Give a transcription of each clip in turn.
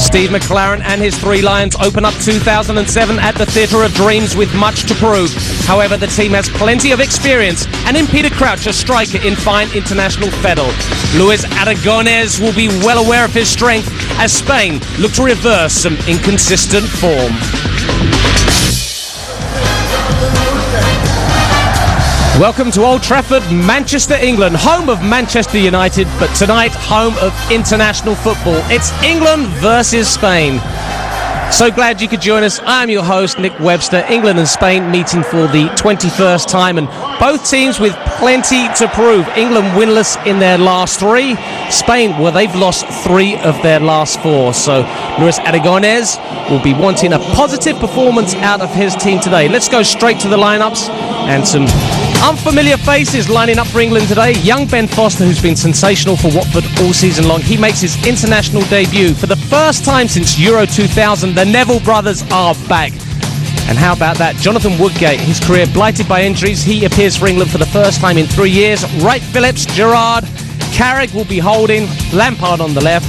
Steve McLaren and his Three Lions open up 2007 at the Theatre of Dreams with much to prove. However, the team has plenty of experience, and in Peter Crouch, a striker in fine international fettle. Luis Aragonés will be well aware of his strength as Spain look to reverse some inconsistent form. Welcome to Old Trafford, Manchester, England, home of Manchester United, but tonight home of international football. It's England versus Spain. So glad you could join us. I'm your host, Nick Webster. England and Spain meeting for the 21st time, and both teams with plenty to prove. England winless in their last three. Spain, well, they've lost 3 of their last 4. So Luis Aragonés will be wanting a positive performance out of his team today. Let's go straight to the lineups and some unfamiliar faces lining up for England today. Young Ben Foster, who's been sensational for Watford all season long. He makes his international debut for the first time since Euro 2000. The Neville brothers are back. And how about that? Jonathan Woodgate, his career blighted by injuries. He appears for England for the first time in 3 years. Wright Phillips, Gerrard, Carrick will be holding, Lampard on the left,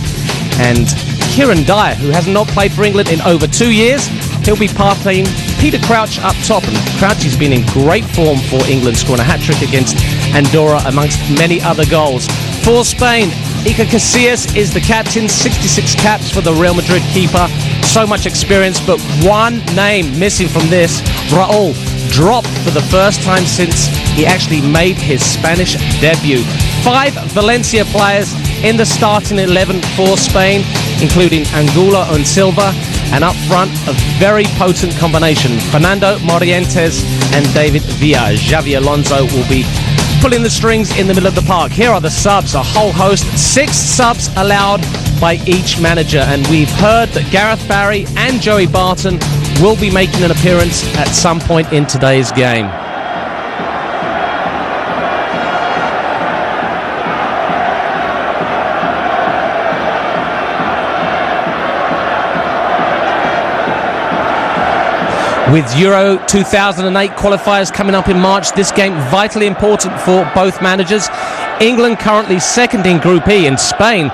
and Kieran Dyer, who has not played for England in over 2 years. He'll be partying. Peter Crouch up top, and Crouch has been in great form for England, scoring a hat-trick against Andorra amongst many other goals. For Spain, Iker Casillas is the captain, 66 caps for the Real Madrid keeper. So much experience, but one name missing from this. Raúl dropped for the first time since he actually made his Spanish debut. 5 Valencia players in the starting 11 for Spain, including Angulo and Silva. And up front, a very potent combination. Fernando Morientes and David Villa. Xavi Alonso will be pulling the strings in the middle of the park. Here are the subs, a whole host. 6 subs allowed by each manager. And we've heard that Gareth Barry and Joey Barton will be making an appearance at some point in today's game. With Euro 2008 qualifiers coming up in March, this game vitally important for both managers. England currently second in Group E, and Spain,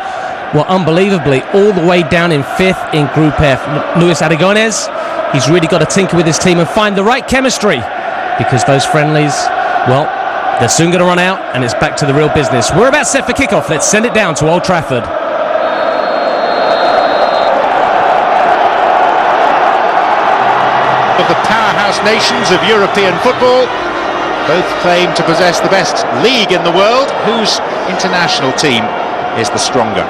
well, unbelievably, all the way down in 5th in Group F. Luis Aragonés, he's really got to tinker with his team and find the right chemistry, because those friendlies, well, they're soon going to run out, and it's back to the real business. We're about set for kickoff. Let's send it down to Old Trafford. Of the powerhouse nations of European football, both claim to possess the best league in the world. Whose international team is the stronger?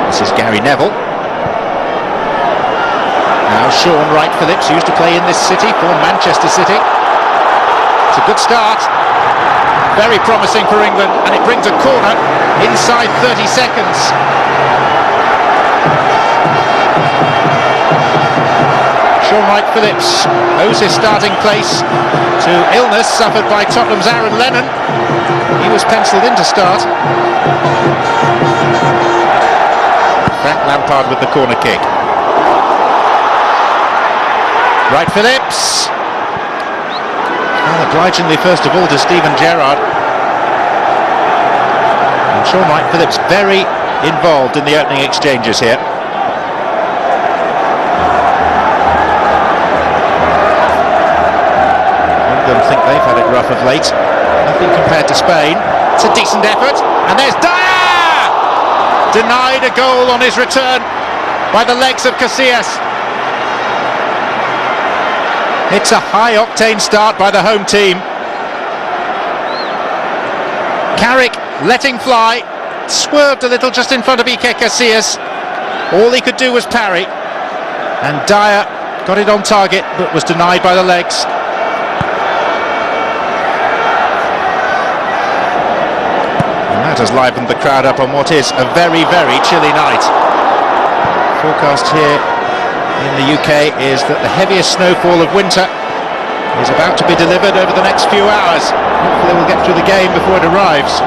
This is Gary Neville. Now Sean Wright Phillips used to play in this city for Manchester City. It's a good start, very promising for England, and it brings a corner inside 30 seconds. Sean Wright Phillips owes his starting place to illness suffered by Tottenham's Aaron Lennon. He was pencilled in to start. Frank Lampard with the corner kick. Wright Phillips. And obligingly first of all to Steven Gerrard. And Sean Wright Phillips very involved in the opening exchanges here. Think they've had it rough of late. Nothing compared to Spain. It's a decent effort, and there's Dyer! Denied a goal on his return by the legs of Casillas. It's a high-octane start by the home team. Carrick letting fly, swerved a little just in front of Iker Casillas. All he could do was parry, and Dyer got it on target but was denied by the legs. Has livened the crowd up on what is a very, very chilly night. Forecast here in the UK is that the heaviest snowfall of winter is about to be delivered over the next few hours. Hopefully we'll get through the game before it arrives.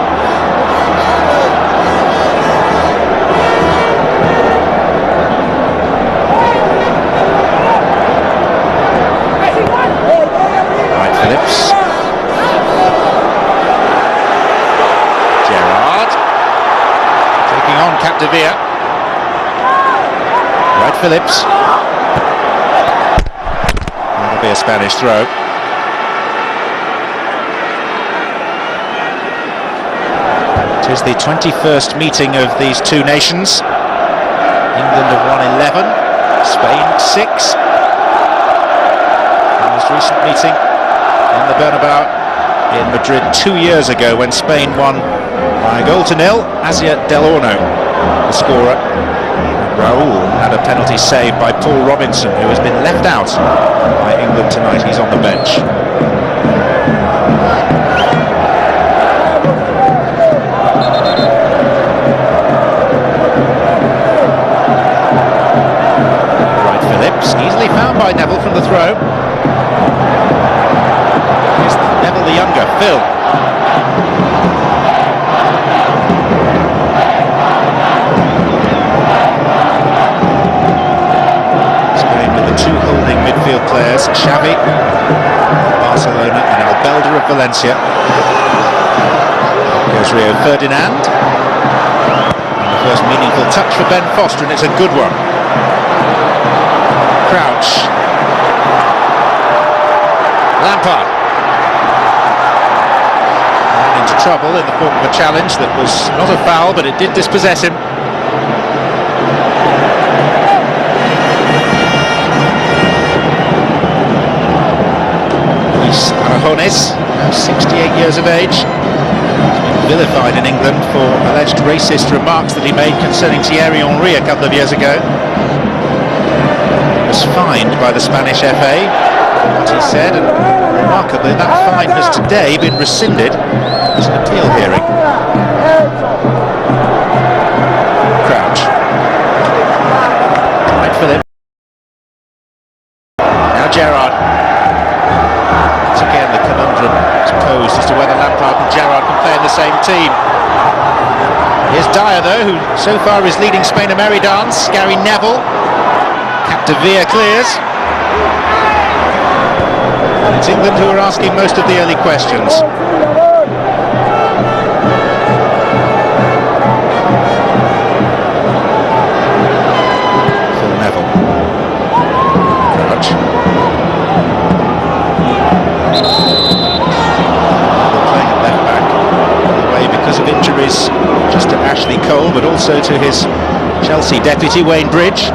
Wright Phillips. Capdevila. Wright Phillips. That'll be a Spanish throw. It is the 21st meeting of these two nations. England have won 11, Spain 6. The most recent meeting in the Bernabeu in Madrid 2 years ago, when Spain won by a goal to nil. Asia Del Orno, the scorer. Raul had a penalty saved by Paul Robinson, who has been left out by England tonight. He's on the bench. Wright Phillips, easily found by Neville from the throw. Here's Neville the younger, Phil. Midfield players, Xavi, Barcelona, and Albelda of Valencia. Here's Rio Ferdinand. And the first meaningful touch for Ben Foster, and it's a good one. Crouch. Lampard. Ran into trouble in the form of a challenge that was not a foul, but it did dispossess him. Aragones, now 68 years of age, has been vilified in England for alleged racist remarks that he made concerning Thierry Henry a couple of years ago. He was fined by the Spanish FA for what he said, and remarkably that fine has today been rescinded. There's an appeal hearing. Crouch. Wright Phillips. Now Gerrard. Again, the conundrum is posed as to whether Lampard and Gerrard can play in the same team. Here's Dyer, though, who so far is leading Spain a merry dance. Gary Neville. Capdevila clears. And it's England who are asking most of the early questions. Phil Neville. Crouch. Playing at left back, by the way, because of injuries just to Ashley Cole, but also to his Chelsea deputy Wayne Bridge.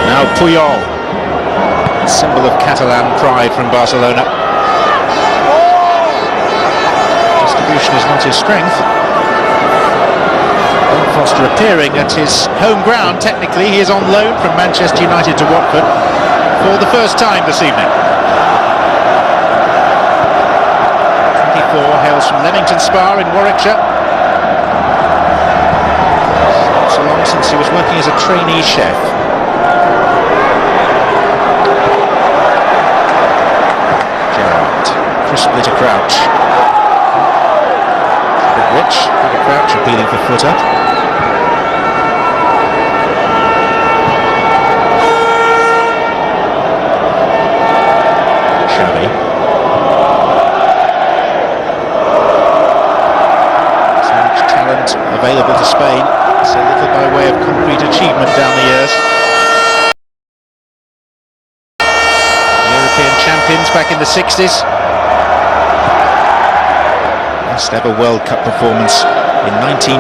Now Puyol, symbol of Catalan pride from Barcelona. Distribution is not his strength. Ben Foster appearing at his home ground. Technically, he is on loan from Manchester United to Watford for the first time this evening. 24, hails from Leamington Spa in Warwickshire. So long since he was working as a trainee chef. Crisply to Crouch. A bit rich. Peter Crouch appealing for footer. Xavi. So much talent available to Spain. So little by way of concrete achievement down the years. European champions back in the 60s. Best ever World Cup performance in 1950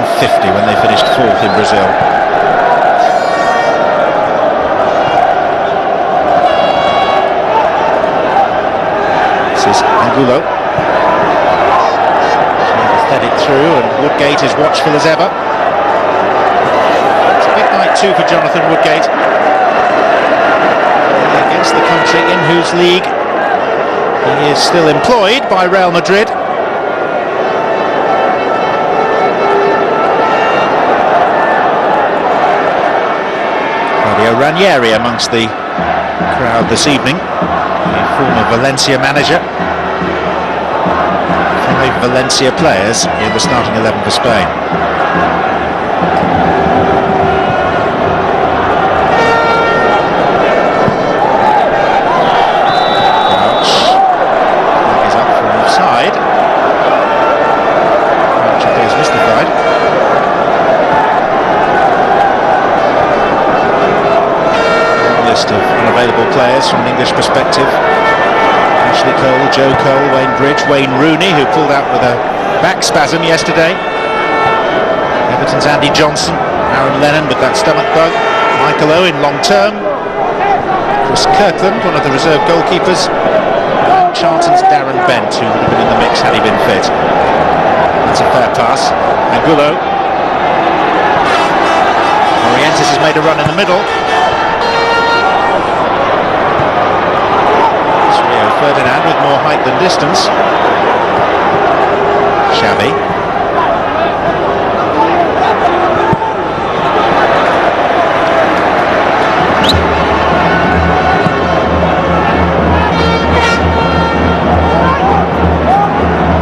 when they finished 4th in Brazil. This is Angulo. Fed it through, and Woodgate is watchful as ever. It's a big night too for Jonathan Woodgate. Against the country in whose league he is still employed by Real Madrid. Ranieri amongst the crowd this evening, the former Valencia manager. They 5 Valencia players in the starting 11 for Spain. Crouch. That is up from offside. Crouch appears mystified. List of unavailable players from an English perspective. Ashley Cole, Joe Cole, Wayne Bridge, Wayne Rooney, who pulled out with a back spasm yesterday. Everton's Andy Johnson, Aaron Lennon with that stomach bug, Michael Owen long term, Chris Kirkland, one of the reserve goalkeepers, and Charlton's Darren Bent, who would have been in the mix had he been fit. That's a fair pass. Angulo. Morientes has made a run in the middle. Ferdinand with more height than distance. Xavi.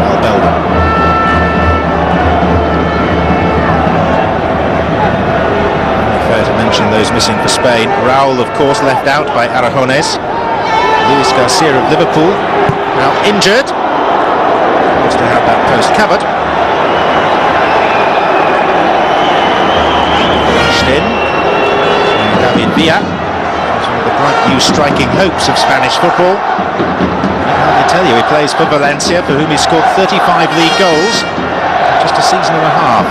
Albelda. Fair to mention those missing for Spain. Raul, of course, left out by Aragones. Luis Garcia of Liverpool, now injured. Wants to have that post covered. Pushed in. David Villa, one of the bright new striking hopes of Spanish football. I can tell you, he plays for Valencia, for whom he scored 35 league goals in just a season and a half.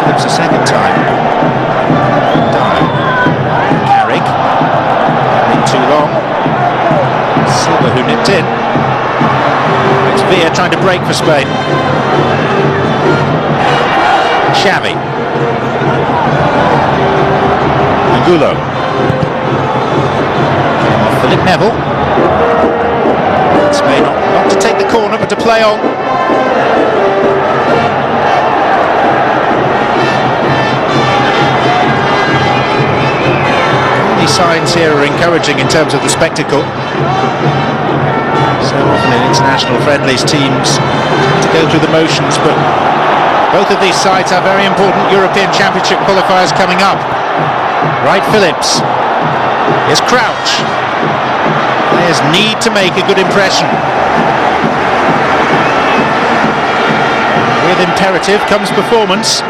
Phillips a second time. Dyer. Carrick. Not too long. Silva who nipped in. It's Villa trying to break for Spain. Xavi. Angulo. Philip Neville. Spain not to take the corner but to play on. The signs here are encouraging in terms of the spectacle. So often in international friendlies, teams to go through the motions, but both of these sides have very important European Championship qualifiers coming up. Right, Phillips. Here's Crouch. Players need to make a good impression. With imperative comes performance.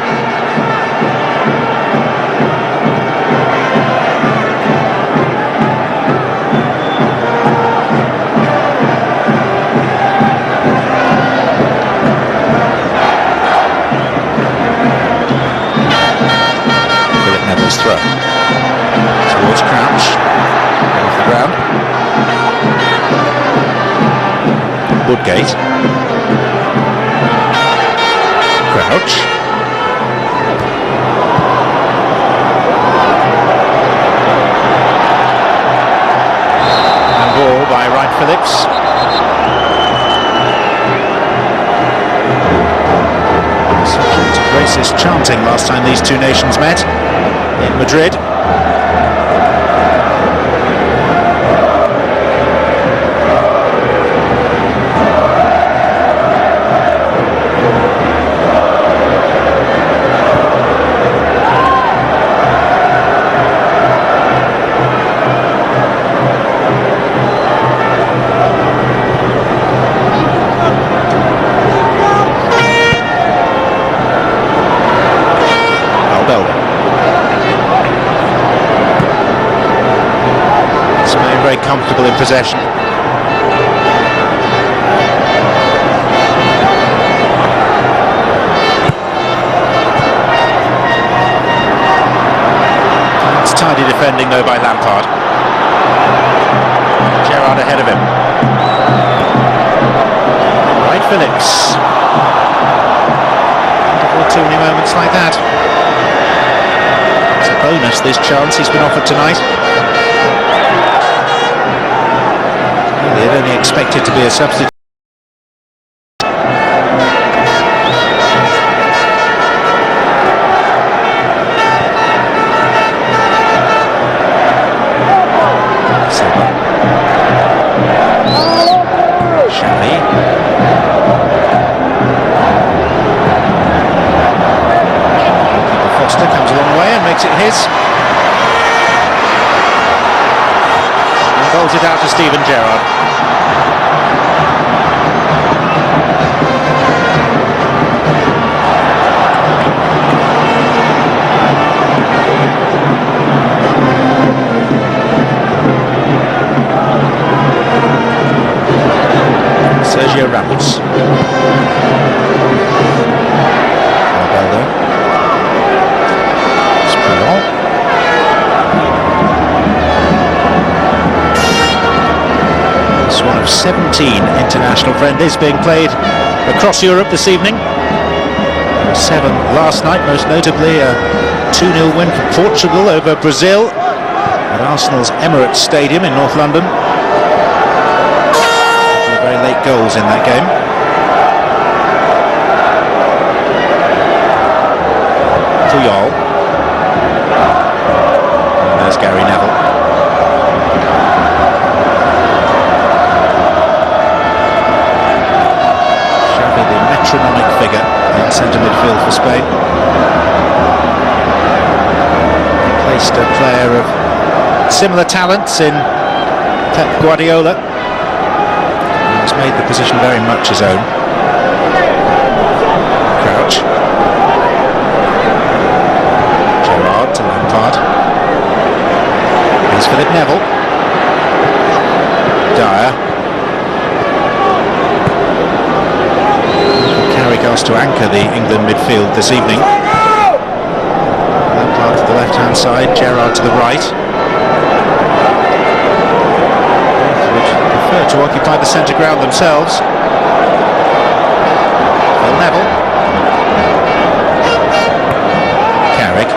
Throw towards Crouch, off the ground. Woodgate. Crouch. And ball by Wright Phillips. Subject to racist chanting last time these two nations met in Madrid. Albelda. Very comfortable in possession. It's tidy defending though by Lampard. bonus this chance he's been offered tonight. They'd only expected to be a substitute. Comes a long way and makes it his. And bowls it out to Steven Gerrard. Sergio Ramos. It's one of 17 international friendlies being played across Europe this evening. There were 7 last night, most notably a 2-0 win for Portugal over Brazil at Arsenal's Emirates Stadium in North London. A couple of very late goals in that game. Puyol. And there's Gary Neville. Metronomic figure in centre midfield for Spain. Placed a player of similar talents in Pep Guardiola. He's made the position very much his own. Crouch. Gerrard to Lampard. Here's Philip Neville. Dyer. Carrick to anchor the England midfield this evening. Lampard to the left-hand side, Gerrard to the right. Both would prefer to occupy the centre ground themselves. Phil Neville. Carrick.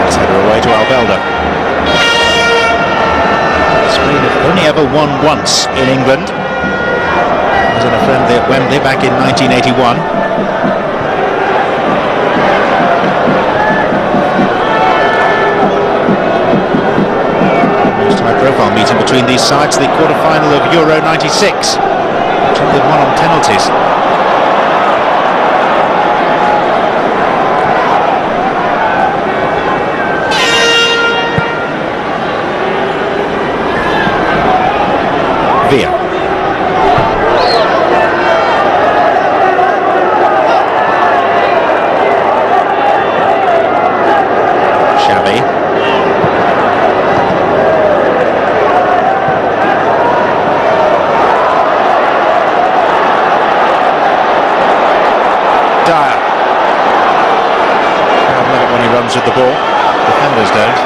Let's head her away to Albelda. Only ever won once in England. It was in a friendly at Wembley back in 1981. Most high-profile meeting between these sides, the quarter-final of Euro '96, which ended one on penalties. Villa. Xavi. Dyer. I love it when he runs with the ball. Defenders don't.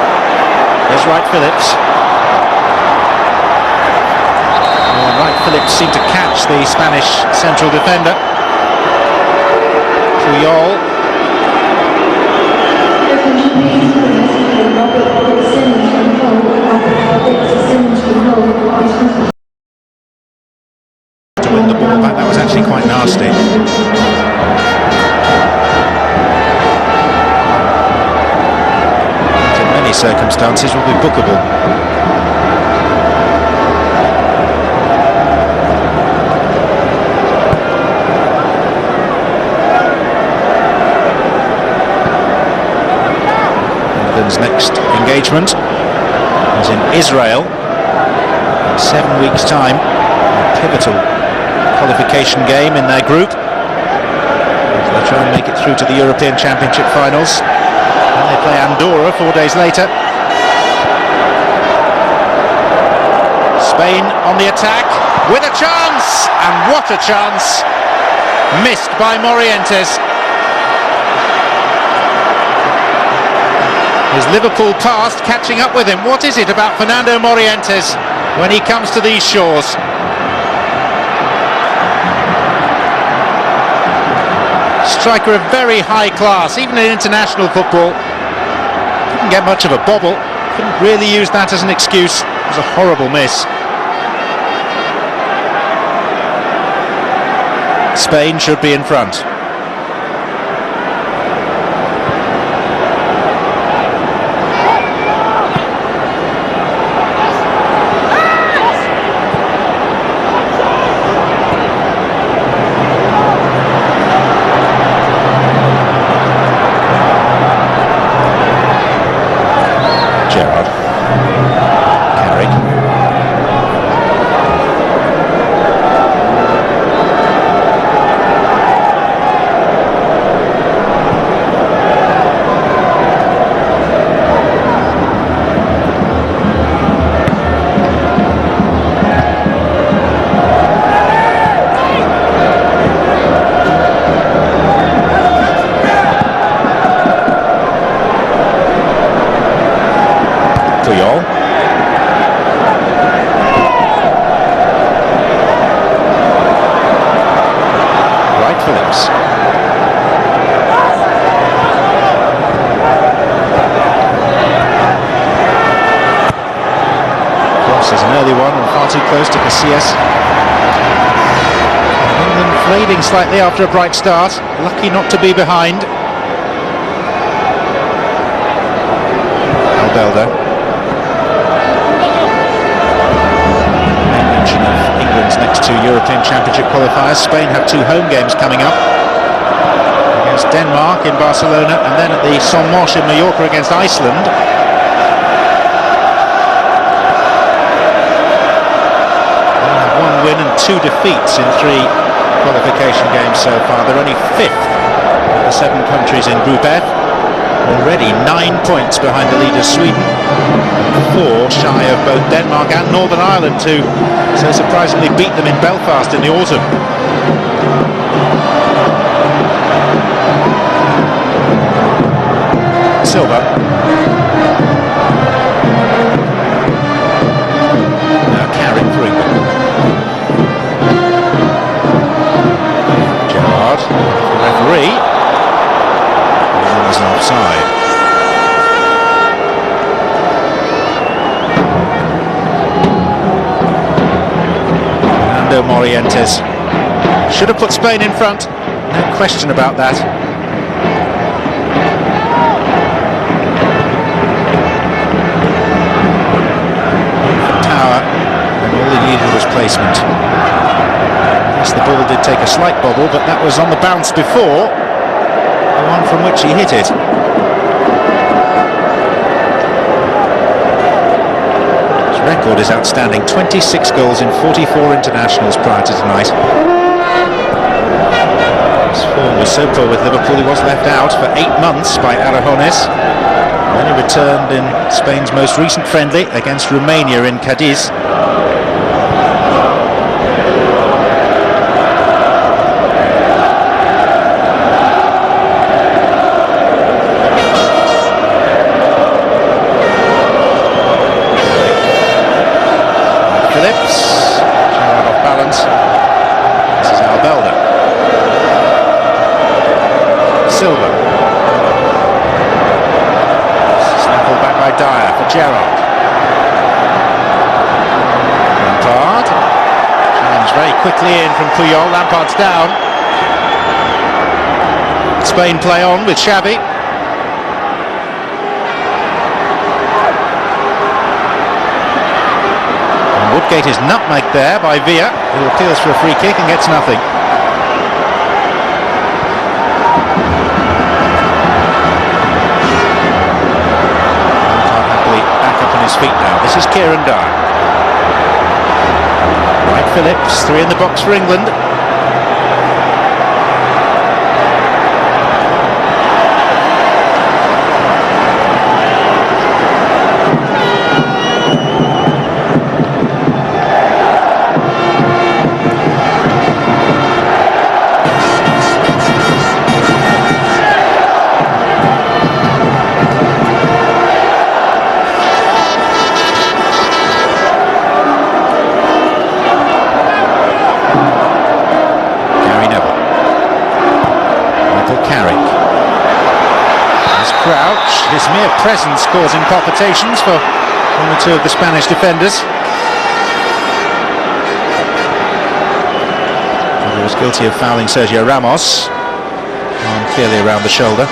There's Wright Phillips. Wright Phillips seemed to catch the Spanish central defender. Puyol. To win the ball back, that was actually quite nasty. In many circumstances will be bookable. Next engagement is in Israel in 7 weeks' time. A pivotal qualification game in their group. They'll try and make it through to the European Championship finals. And they play Andorra 4 days later. Spain on the attack with a chance, and what a chance! Missed by Morientes. His Liverpool past catching up with him. What is it about Fernando Morientes when he comes to these shores? Striker of very high class, even in international football. Didn't get much of a bobble. Couldn't really use that as an excuse. It was a horrible miss. Spain should be in front. Is an early one and far too close to Casillas. England fading slightly after a bright start, lucky not to be behind. Albelda. Mention of England's next two European Championship qualifiers. Spain have two home games coming up against Denmark in Barcelona and then at the Son Moix in Mallorca against Iceland. Win and two defeats in three qualification games so far. They're only fifth of the 7 countries in Group F. Already 9 points behind the leaders Sweden, 4 shy of both Denmark and Northern Ireland, who so surprisingly beat them in Belfast in the autumn. Silva. Now carrying for England. The referee, there was an offside. Fernando Morientes should have put Spain in front, no question about that. Tower, and all he needed was placement. The ball did take a slight bobble, but that was on the bounce before, the one from which he hit it. His record is outstanding, 26 goals in 44 internationals prior to tonight. His form was so poor with Liverpool, he was left out for 8 months by Aragones. Then he returned in Spain's most recent friendly against Romania in Cadiz. Gerrard off balance. This is Albelda. Silva. Snappled back by Dyer for Gerrard. Lampard. Challenge very quickly in from Puyol. Lampard's down. Spain play on with Xavi. Woodgate is nutmegged there by Villa, who appeals for a free kick and gets nothing. Lampard happily back up on his feet now. This is Kieran Dyer. Wright Phillips, 3 in the box for England. his mere presence causing palpitations for one or two of the Spanish defenders. He was guilty of fouling Sergio Ramos, arm clearly around the shoulder.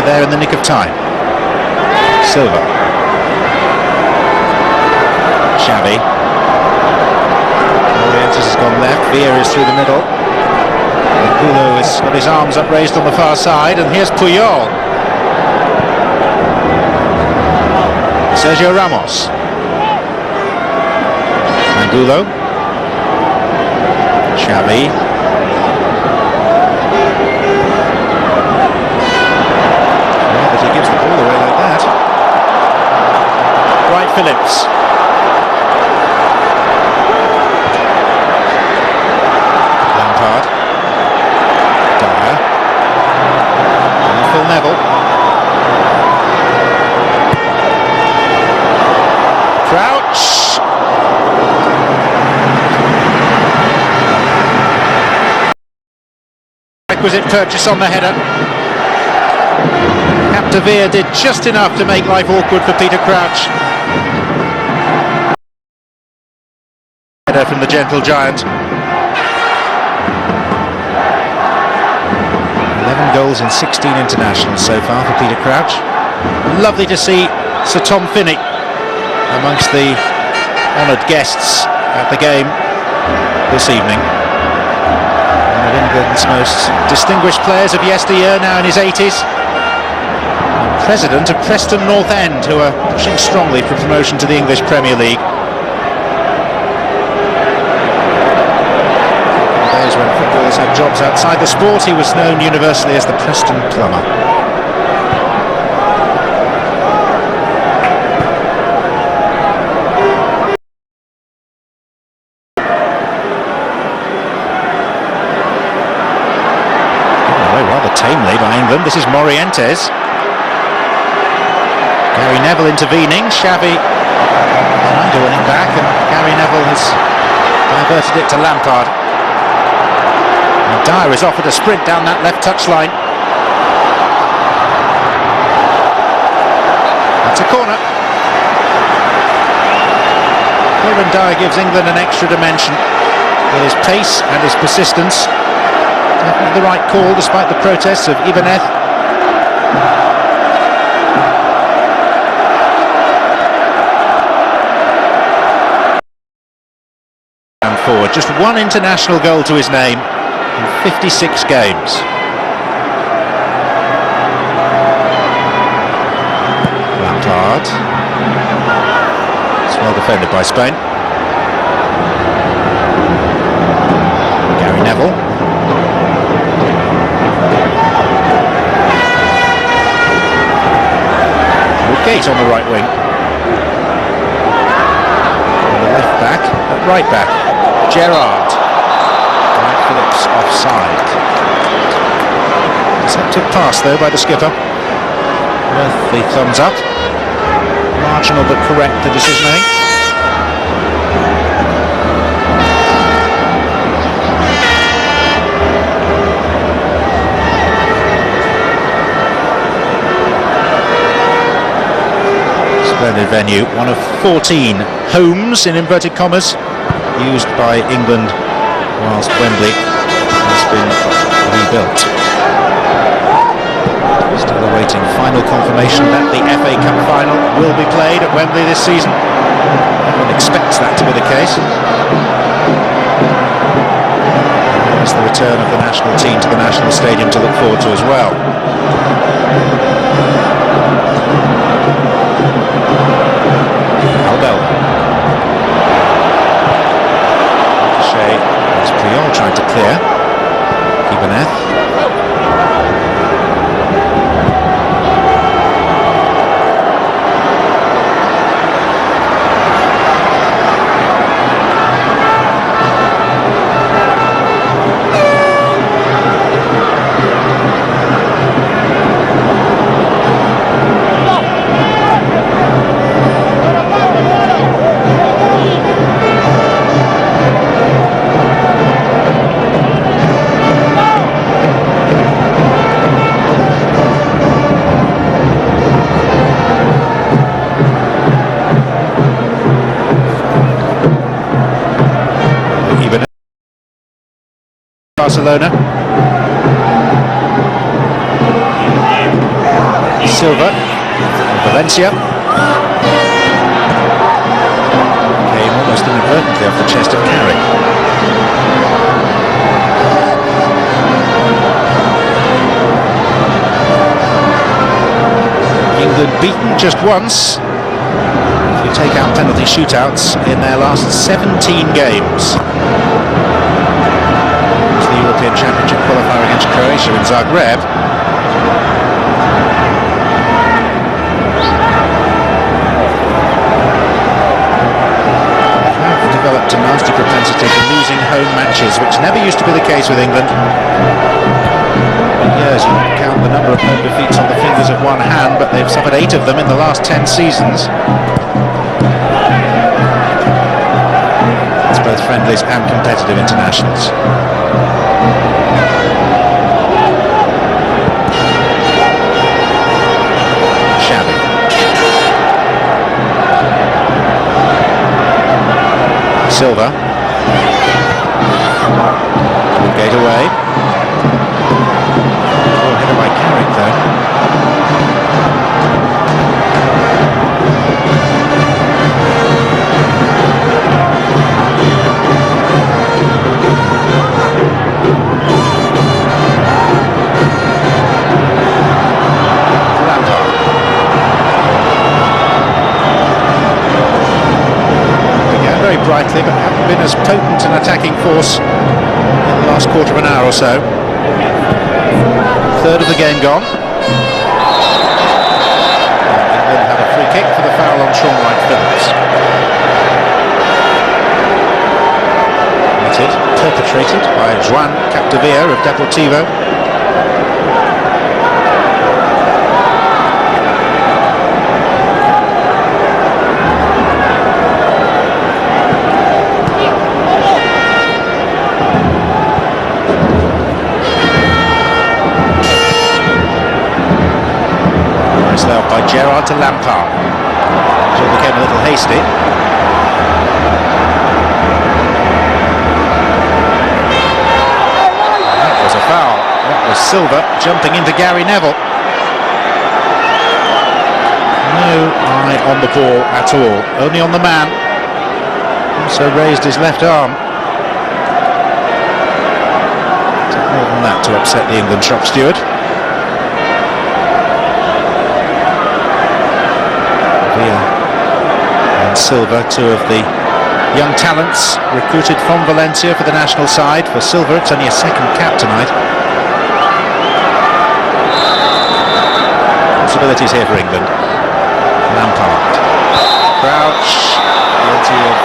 There in the nick of time. Silva. Xavi. Orientis has gone left. Villa is through the middle. Angulo has got his arms upraised on the far side, and here's Puyol. Sergio Ramos. Angulo. Xavi. Phillips. Lampard. Dyer. And Phil Neville. Crouch. Requisite purchase on the header. Capdevila did just enough to make life awkward for Peter Crouch. From the gentle giant. 11 goals in 16 internationals so far for Peter Crouch. Lovely to see Sir Tom Finney amongst the honoured guests at the game this evening. One of England's most distinguished players of yesteryear, now in his 80s. And president of Preston North End, who are pushing strongly for promotion to the English Premier League. When footballers had jobs outside the sport, he was known universally as the Preston Plumber. Rather tamely by England. This is Morientes. Gary Neville intervening. Xavi trying to win it back, and Gary Neville has diverted it to Lampard. Dyer is offered a sprint down that left touchline. That's a corner. Kieran Dyer gives England an extra dimension with his pace and his persistence. Definitely the right call despite the protests of Ibanez. And forward, just one international goal to his name in 56 games. Lampard. It's well defended by Spain. Gary Neville. Gate on the right wing. And the left back at right back. Gerrard. Phillips offside. Deceptive pass though by the skipper. Worth the thumbs up. Marginal but correct, the decisioning. Splendid venue, one of 14 homes in inverted commas used by England whilst Wembley has been rebuilt. Still awaiting final confirmation that the FA Cup final will be played at Wembley this season. Everyone expects that to be the case. There's the return of the national team to the national stadium to look forward to as well. Albel. There's Puyol trying to clear. Ibanez. Barcelona. Silva, Valencia. Came almost inadvertently off the chest of Carrick. England beaten just once, if you take out penalty shootouts, in their last 17 games. It was the European Championship qualifier against Croatia in Zagreb. Developed a nasty propensity for losing home matches, which never used to be the case with England. For years, you count the number of home defeats on the fingers of one hand, but they've suffered 8 of them in the last 10 seasons. It's both friendlies and competitive internationals. Silva. Gate away. Oh, headed by Carrick though. Very brightly, but haven't been as potent an attacking force in the last quarter of an hour or so. Third of the game gone. England have a free kick for the foul on Sean Wright-Phillips. Perpetrated by Joan Capdevila of Deportivo. By Gerrard to Lampard. It became a little hasty. That was a foul. That was Silva jumping into Gary Neville. No eye on the ball at all, only on the man. Also raised his left arm. More than that to upset the England shop steward. And Silva, 2 of the young talents recruited from Valencia for the national side. For Silva, it's only a second cap tonight. Possibilities here for England. Lampard. Crouch, guilty of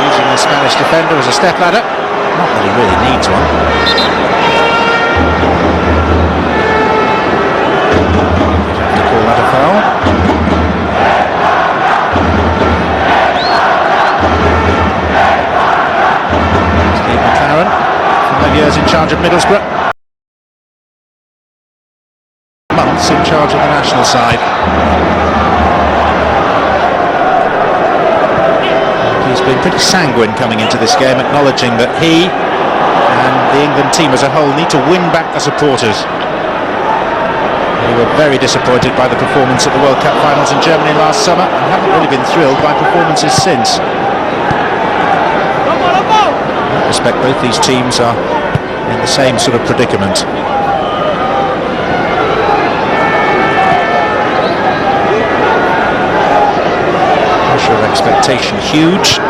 using the Spanish defender as a stepladder. Not that he really needs one. You'd have to call that a foul. Years in charge of Middlesbrough, months in charge of the national side. He's been pretty sanguine coming into this game, acknowledging that he and the England team as a whole need to win back the supporters. They were very disappointed by the performance at the World Cup finals in Germany last summer and haven't really been thrilled by performances since. In that respect, both these teams are in the same sort of predicament. Pressure of expectation huge.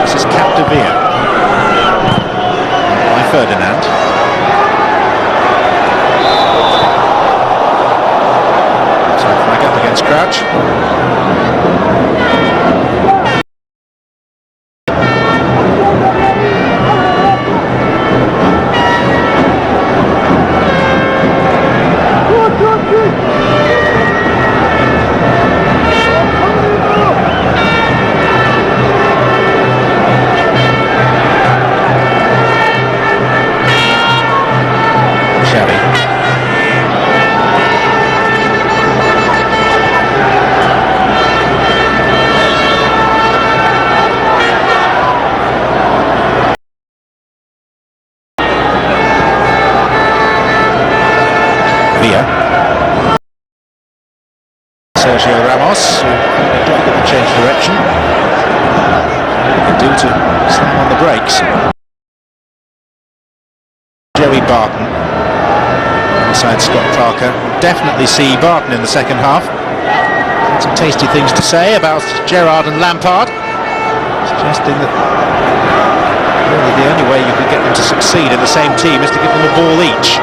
This is Capdevila by Ferdinand. Crouch. Villa. Sergio Ramos, who found it difficult to change direction. Due to slam on the brakes. Joey Barton inside Scott Parker. Definitely see Barton in the second half. Had some tasty things to say about Gerrard and Lampard, suggesting that really the only way you could get them to succeed in the same team is to give them a ball each.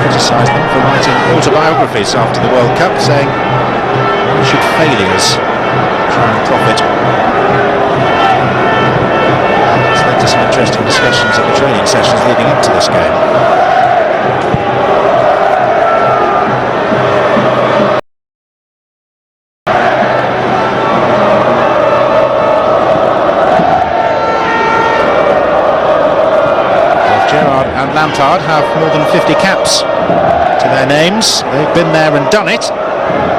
Criticised them for writing autobiographies after the World Cup, saying why should failures try and profit. It's led to some interesting discussions at the training sessions leading up to this game. Both Gerrard and Lampard have more than 50 caps to their names. They've been there and done it.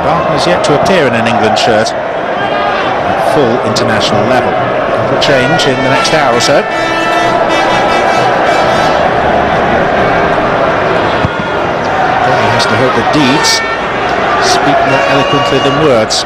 Barton has yet to appear in an England shirt at full international level. It'll change in the next hour or so. Then he has to hope that deeds speak more eloquently than words.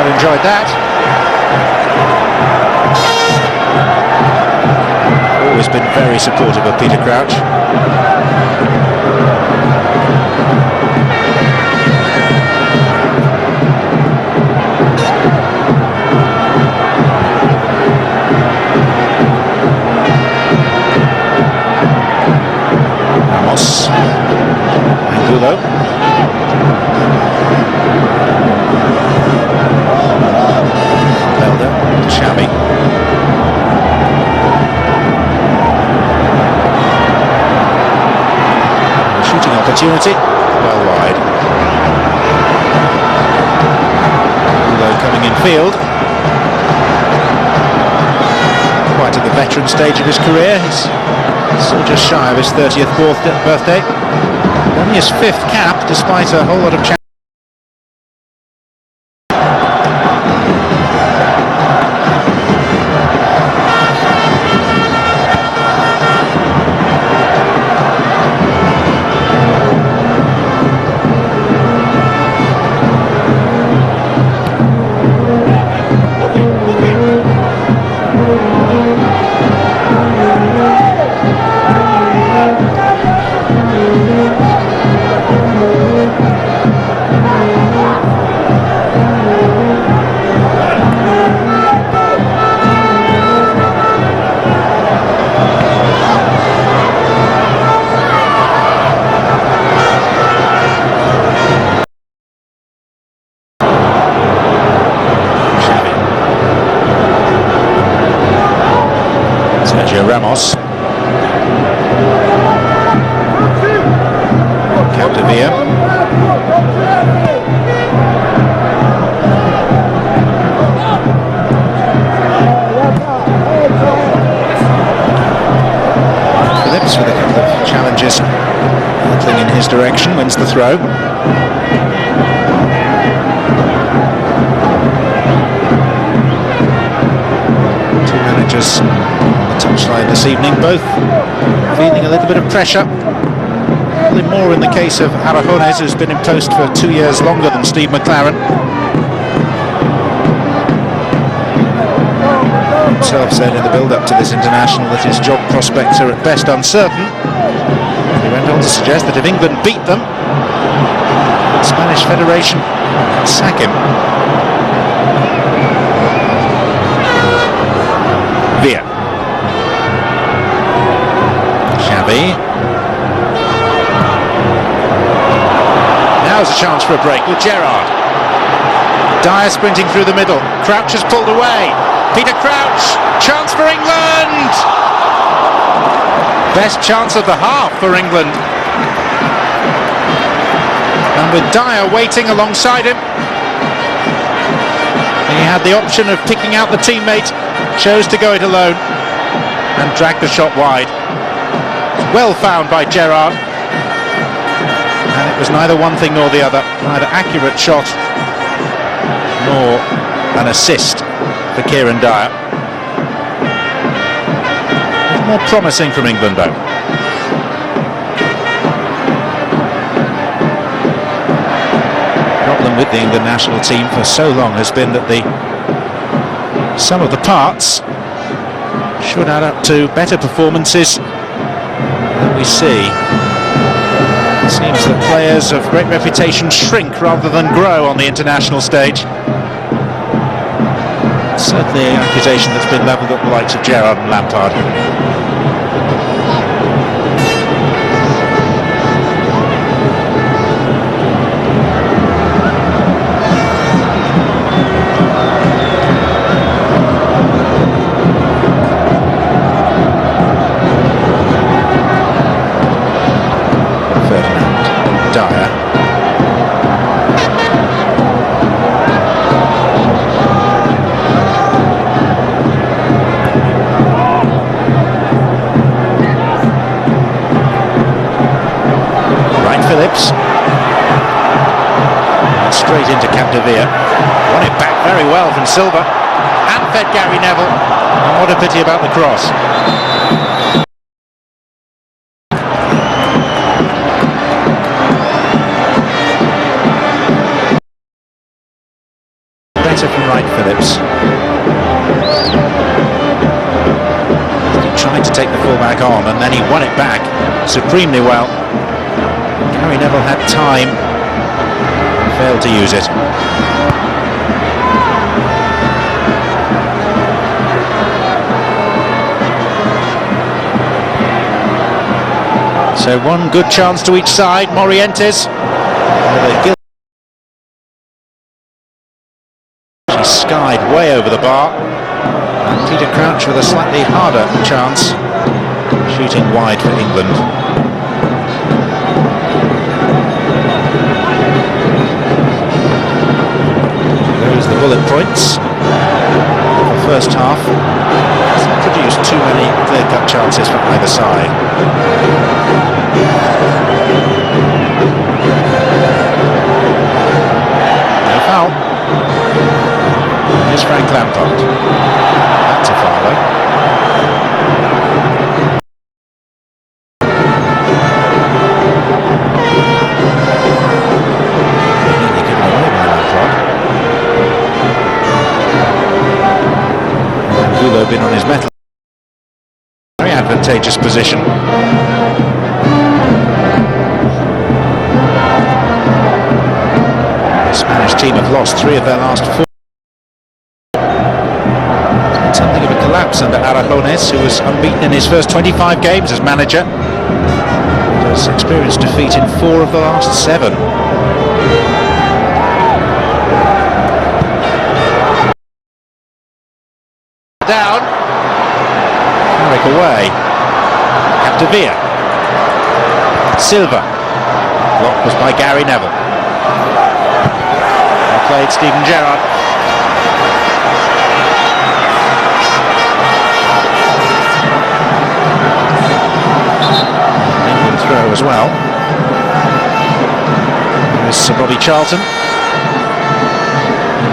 Enjoyed that. Always been very supportive of Peter Crouch. Ramos. Angulo. Shabby. Shooting opportunity, well wide. Although coming in field, quite at the veteran stage of his career, he's still just shy of his 30th birthday. Only his 5th cap, despite a whole lot of challenges. Ramos. Capdevia. Phillips with a couple of challenges hurtling in his direction, wins the throw. Two managers touchline this evening, both feeling a little bit of pressure. Probably more in the case of Aragones, who's been in post for 2 years longer than Steve McLaren. Himself said in the build-up to this international that his job prospects are at best uncertain. He went on to suggest that if England beat them, the Spanish Federation can sack him. Villa. Xavi. a chance for a break with Gerrard. Dyer sprinting through the middle. Crouch has pulled away. Peter Crouch, chance for England! Best chance of the half for England. And with Dyer waiting alongside him, he had the option of picking out the teammate, chose to go it alone and drag the shot wide. Well found by Gerrard, and it was neither one thing nor the other, neither accurate shot nor an assist for Kieran Dyer. More promising from England though. Problem with the England national team for so long has been that the sum of the parts should add up to better performances than we see. It seems that players of great reputation shrink rather than grow on the international stage. Certainly an accusation that's been levelled at the likes of Gerrard and Lampard. Dyer. Right, Phillips. And straight into Capdevere. Won it back very well from Silva. And fed Gary Neville. And what a pity about the cross. From Wright Phillips. He tried to take the fullback on and then he won it back supremely well. Gary Neville had time, failed to use it. So one good chance to each side. Morientes with a skied way over the bar, and Peter Crouch with a slightly harder chance, shooting wide for England. Those are the bullet points. The first half hasn't produced too many clear-cut chances from either side. No foul. Here's Frank Lampard. That's a foul though. Nearly given away by Lampard. Angulo been on his mettle. Very advantageous position. The Spanish team have lost 3 of their last 4. Something of a collapse under Aragones, who was unbeaten in his first 25 games as manager. Has experienced defeat in 4 of the last 7. Down. Carrick away. Capdevere. Silva. Block was by Gary Neville. Well played, Steven Gerrard. Throw as well. There's Sir Bobby Charlton in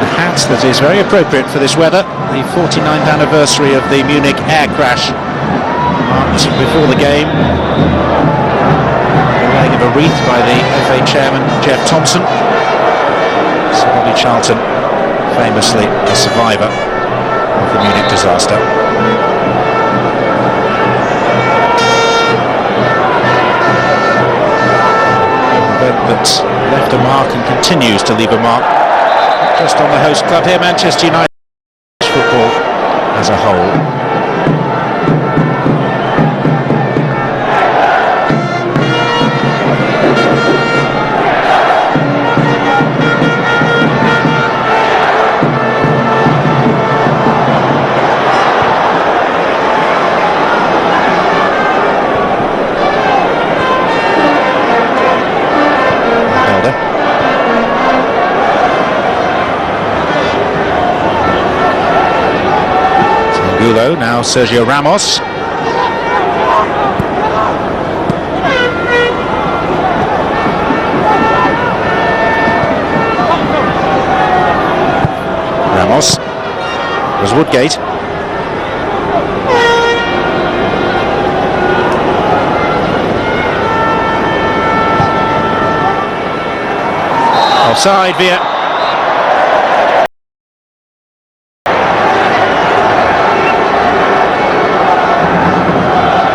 a hat that is very appropriate for this weather. The 49th anniversary of the Munich air crash marked before the game. The laying of a wreath by the FA chairman Jeff Thompson. Sir Bobby Charlton, famously a survivor of the Munich disaster. That left a mark and continues to leave a mark, not just on the host club here, Manchester United, football as a whole. Ronaldo, now Sergio Ramos. Ramos. Was Woodgate. Offside via.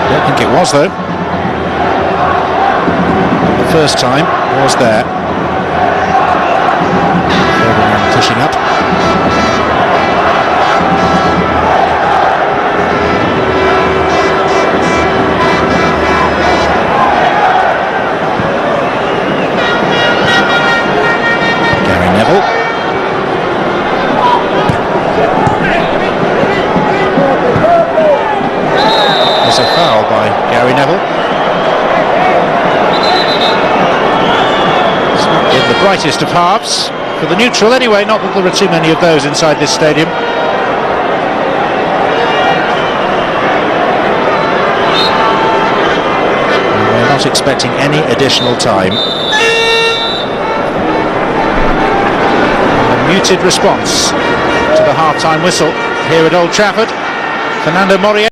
Don't think it was though. The first time was there. Ferdinand pushing up. There's a foul by Gary Neville. It's not in the brightest of halves for the neutral anyway, not that there are too many of those inside this stadium. And we're not expecting any additional time. A muted response to the half-time whistle here at Old Trafford. Fernando Morientes,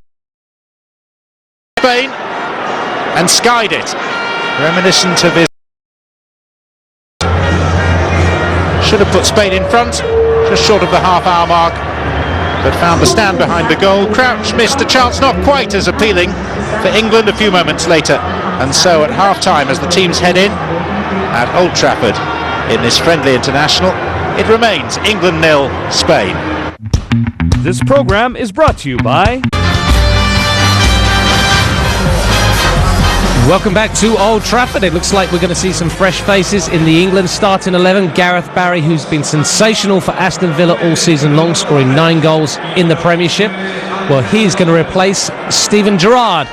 Spain, and skied it, reminiscent of his. Should have put Spain in front, just short of the half-hour mark, but found the stand behind the goal. Crouch missed a chance not quite as appealing for England a few moments later, and so at half-time, as the teams head in at Old Trafford in this friendly international, it remains England 0, Spain. This program is brought to you by... Welcome back to Old Trafford. It looks like we're going to see some fresh faces in the England starting 11. Gareth Barry, who's been sensational for Aston Villa all season long, scoring 9 goals in the Premiership. Well, he's going to replace Steven Gerrard.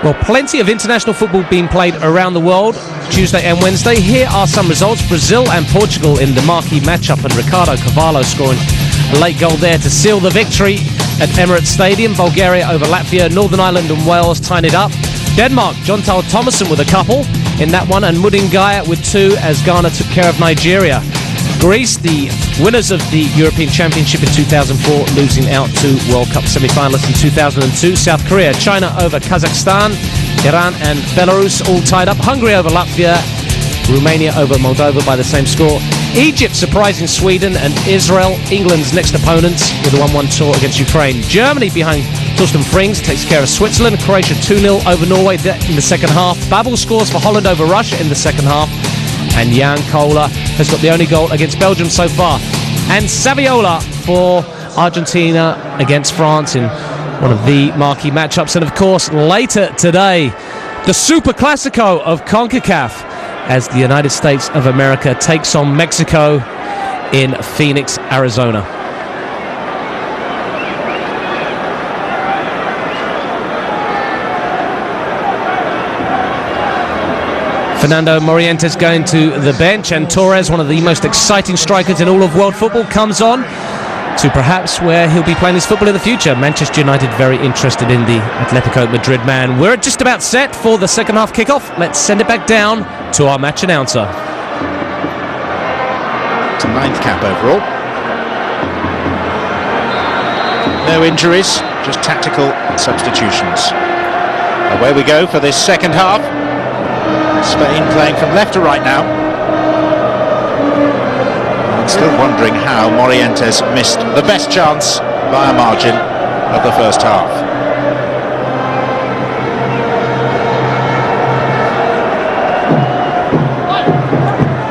Well, plenty of international football being played around the world Tuesday and Wednesday. Here are some results. Brazil and Portugal in the marquee matchup, and Ricardo Carvalho scoring a late goal there to seal the victory at Emirates Stadium. Bulgaria over Latvia, Northern Ireland and Wales tying it up. Denmark, John Tal Thomason with a couple in that one, and Mudingaya with 2 as Ghana took care of Nigeria. Greece, the winners of the European Championship in 2004, losing out to World Cup semi-finalists in 2002. South Korea, China over Kazakhstan, Iran and Belarus all tied up. Hungary over Latvia, Romania over Moldova by the same score. Egypt surprising Sweden, and Israel, England's next opponents, with a 1-1 draw against Ukraine. Germany behind Torsten Frings takes care of Switzerland. Croatia 2-0 over Norway in the second half. Babel scores for Holland over Russia in the second half. And Jan Koller has got the only goal against Belgium so far. And Saviola for Argentina against France in one of the marquee matchups. And of course, later today, the Super Classico of CONCACAF, as the United States of America takes on Mexico in Phoenix, Arizona. Fernando Morientes going to the bench, and Torres, one of the most exciting strikers in all of world football, comes on to perhaps where he'll be playing his football in the future. Manchester United very interested in the Atletico Madrid man. We're just about set for the second half kickoff. Let's send it back down to our match announcer. To 9th cap overall. No injuries, just tactical substitutions. Away we go for this second half. Spain playing from left to right now. I'm still wondering how Morientes missed the best chance by a margin of the first half.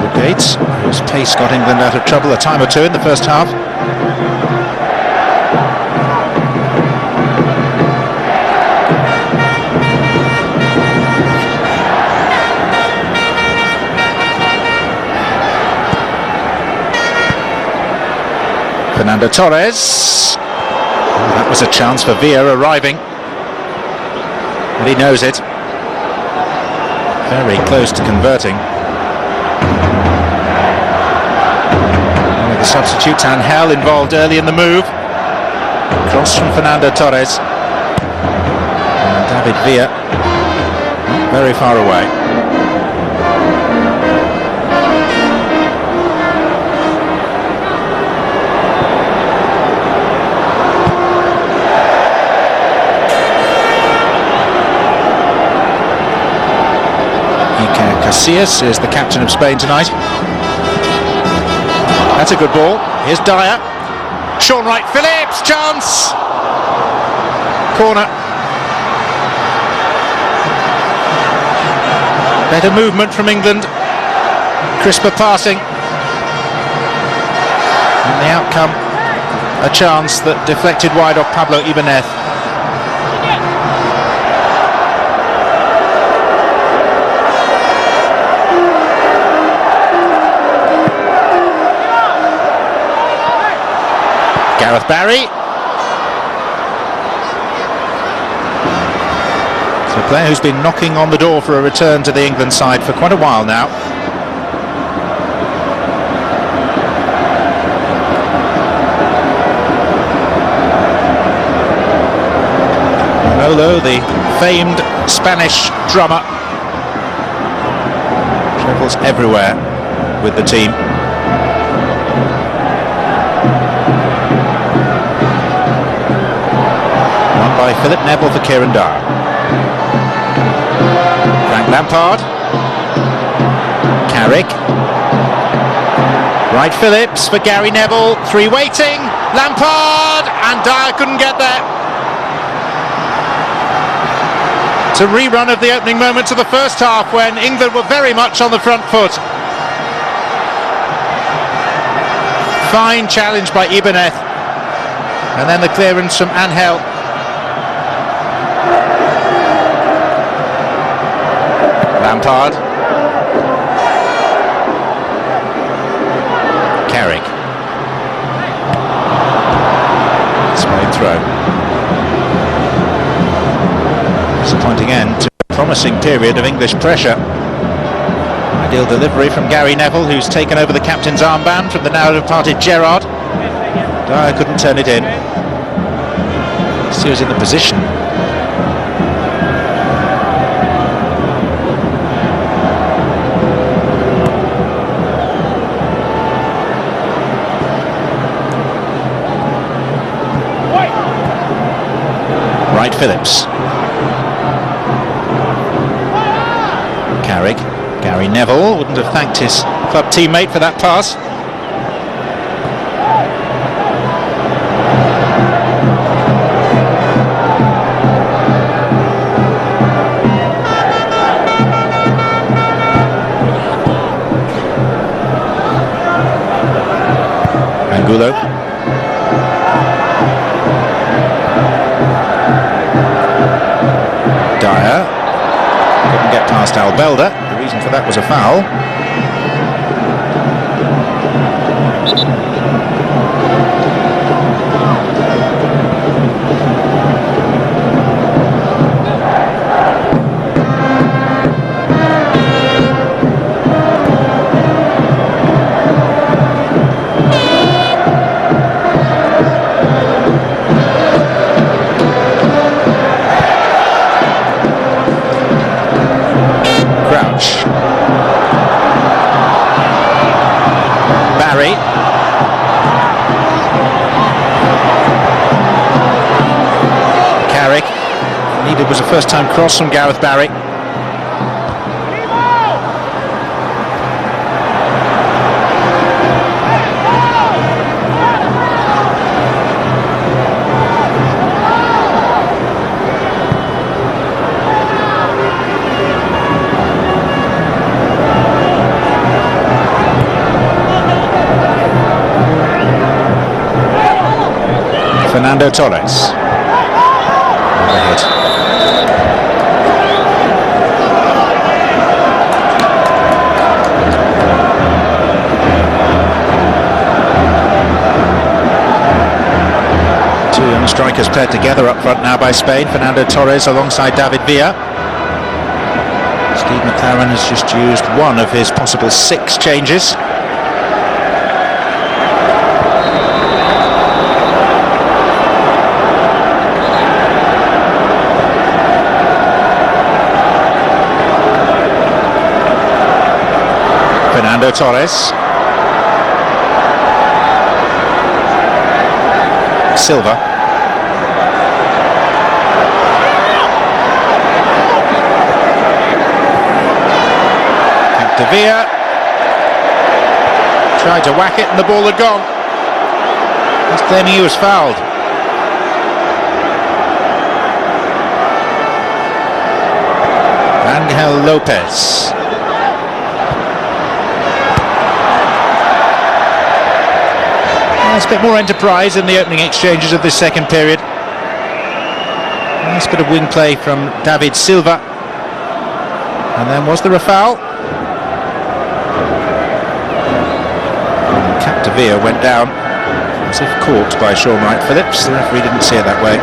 Woodgate, whose pace got England out of trouble a time or two in the first half. Fernando Torres. Oh, that was a chance for Villa arriving, and he knows it. Very close to converting. And with the substitute Angel involved early in the move. Cross cross from Fernando Torres. David Villa, not very far away. Casillas is the captain of Spain tonight. That's a good ball. Here's Dyer. Sean Wright-Phillips, chance! Corner. Better movement from England. Crisper passing. And the outcome, a chance that deflected wide off Pablo Ibanez. Gareth Barry. It's a player who's been knocking on the door for a return to the England side for quite a while now. Manolo, the famed Spanish drummer, travels everywhere with the team. By Philip Neville for Kieran Dyer. Frank Lampard. Carrick. Wright-Phillips for Gary Neville. Three waiting. Lampard, and Dyer couldn't get there. It's a rerun of the opening moments of the first half when England were very much on the front foot. Fine challenge by Ibanez. And then the clearance from Angel. Lampard. Carrick. Spain throw. Disappointing end to a promising period of English pressure. Ideal delivery from Gary Neville, who's taken over the captain's armband from the now departed Gerrard. Dyer couldn't turn it in. He was in the position. Wright-Phillips. Carrick. Gary Neville wouldn't have thanked his club teammate for that pass. Angulo. Dyer couldn't get past Albelda. The reason for that was a foul. Barry. Carrick. Needed was a first-time cross from Gareth Barry. Fernando Torres. Overhead. Two young strikers paired together up front now by Spain. Fernando Torres alongside David Villa. Steve McLaren has just used one of his possible 6 changes. Fernando Torres. Silva. Capdevila tried to whack it and the ball had gone. He's claiming he was fouled. Angel Lopez. Nice bit more enterprise in the opening exchanges of this second period. Nice bit of wing play from David Silva. And then was there a foul? Capdevila went down as if caught by Sean Wright-Phillips. The referee didn't see it that way.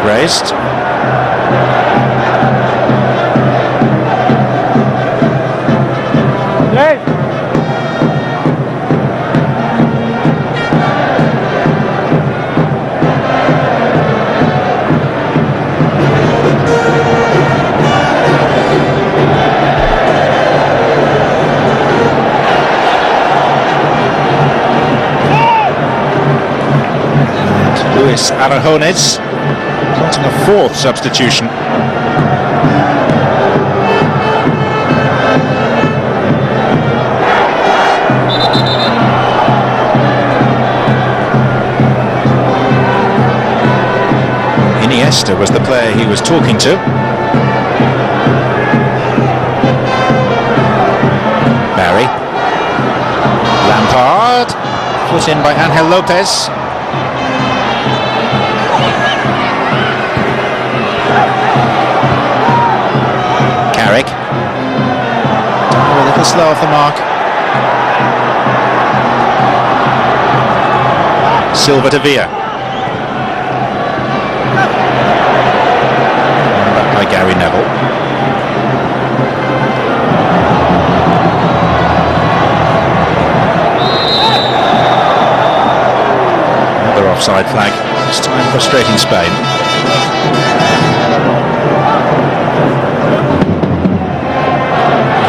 Raised. Luis Arajones plotting a fourth substitution. Iniesta was the player he was talking to. Barry. Lampard. Put in by Angel Lopez. Carrick. A little slow off the mark. Silva to Villa. Back by Gary Neville. Another offside flag. This time frustrating Spain.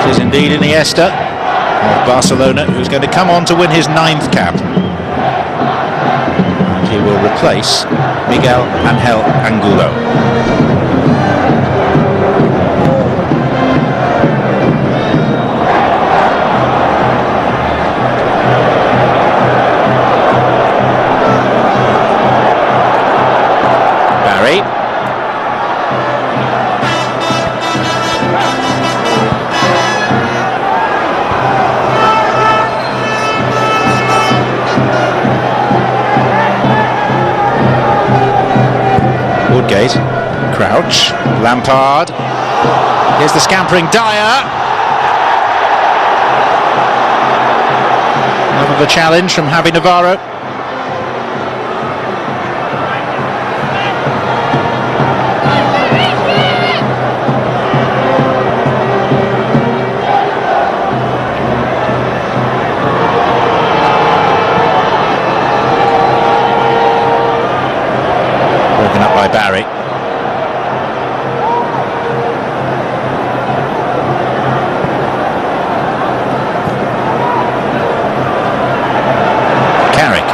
Is indeed Iniesta of Barcelona, who's going to come on to win his 9th cap. And he will replace Miguel Angel Angulo. Barry. Woodgate, Crouch, Lampard, here's the scampering Dyer. Enough of a challenge from Javi Navarro. Broken up by Barry. Carrick.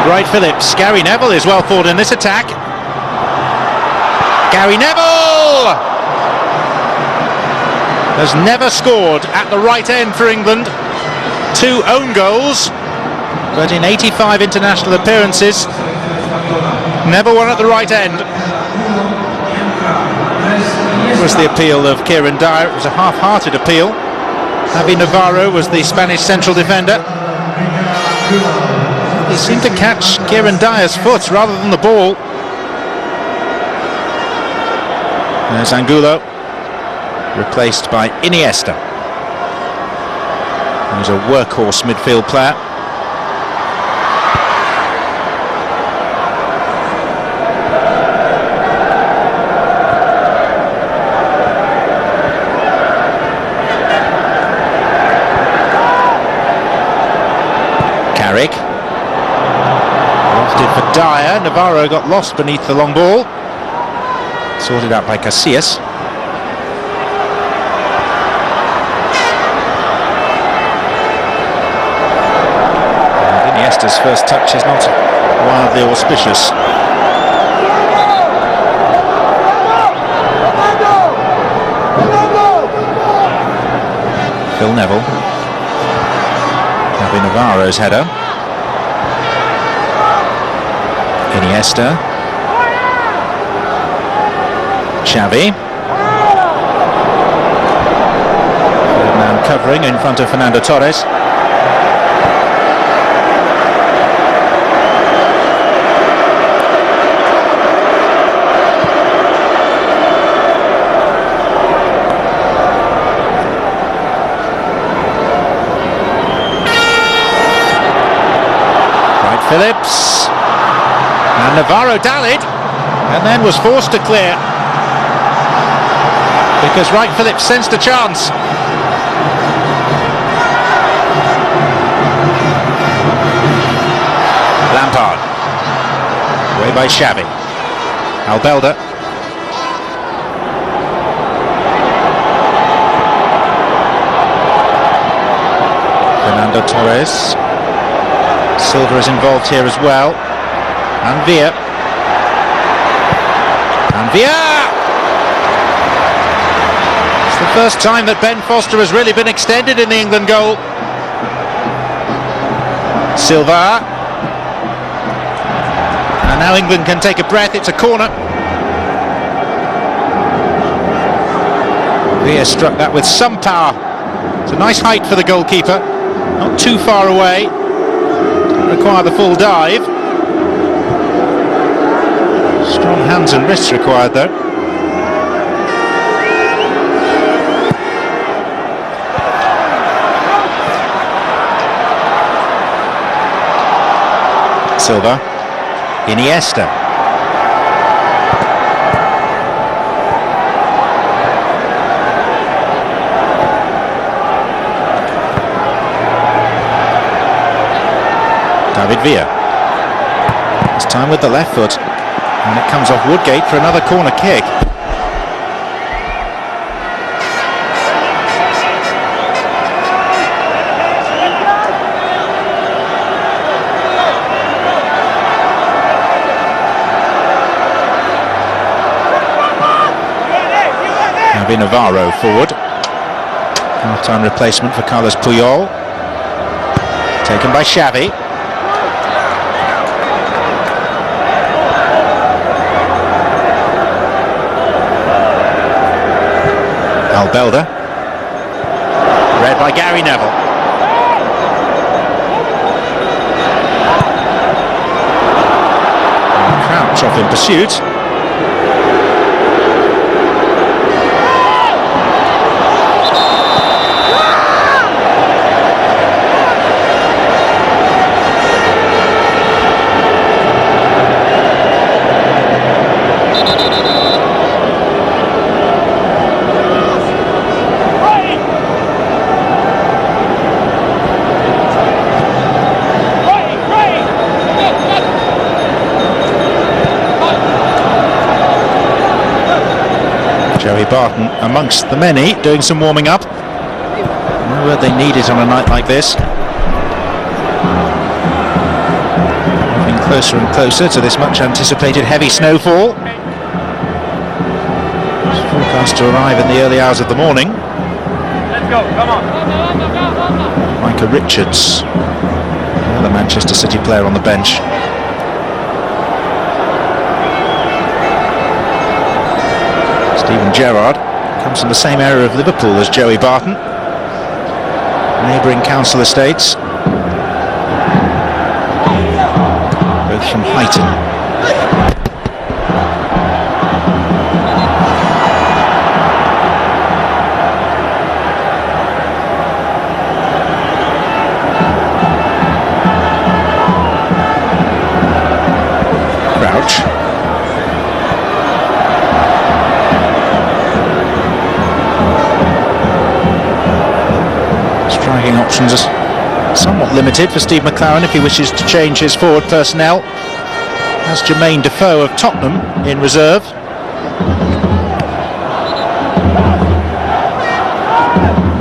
Wright-Phillips. Gary Neville is well forward in this attack. Gary Neville has never scored at the right end for England. 2 own goals, but in 85 international appearances, never won at the right end. It was the appeal of Kieran Dyer. It was a half-hearted appeal. Javi Navarro was the Spanish central defender. He seemed to catch Kieran Dyer's foot rather than the ball. There's Angulo, replaced by Iniesta. He's a workhorse midfield player. Carrick. Lifted for Dyer. Navarro got lost beneath the long ball. Sorted out by Casillas. And Iniesta's first touch is not wildly auspicious. Phil Neville. That'll be Navarro's header. Iniesta. Xavi. Third man covering in front of Fernando Torres. Phillips, and Navarro dallied and then was forced to clear because Wright Phillips sensed a chance. Lampard, away by Xavi. Albelda. Fernando Torres. Silva is involved here as well. And Villa. And Villa! It's the first time that Ben Foster has really been extended in the England goal. Silva. And now England can take a breath, it's a corner. Villa struck that with some power. It's a nice height for the goalkeeper, not too far away. Require the full dive. Strong hands and wrists required though. Silva. Iniesta. David Villa. This time with the left foot, and it comes off Woodgate for another corner kick. Javi Navarro forward. Half-time replacement for Carlos Puyol. Taken by Xavi. Albelda, read by Gary Neville. And Crouch off in pursuit. Joey Barton amongst the many doing some warming up. No word they need it on a night like this. Moving closer and closer to this much anticipated heavy snowfall. It's forecast to arrive in the early hours of the morning. Let's go, come on. Micah Richards, another Manchester City player on the bench. Steven Gerrard comes from the same area of Liverpool as Joey Barton, neighbouring council estates, both from Huyton. Crouch. Options are somewhat limited for Steve McClaren if he wishes to change his forward personnel. has Jermaine Defoe of Tottenham in reserve.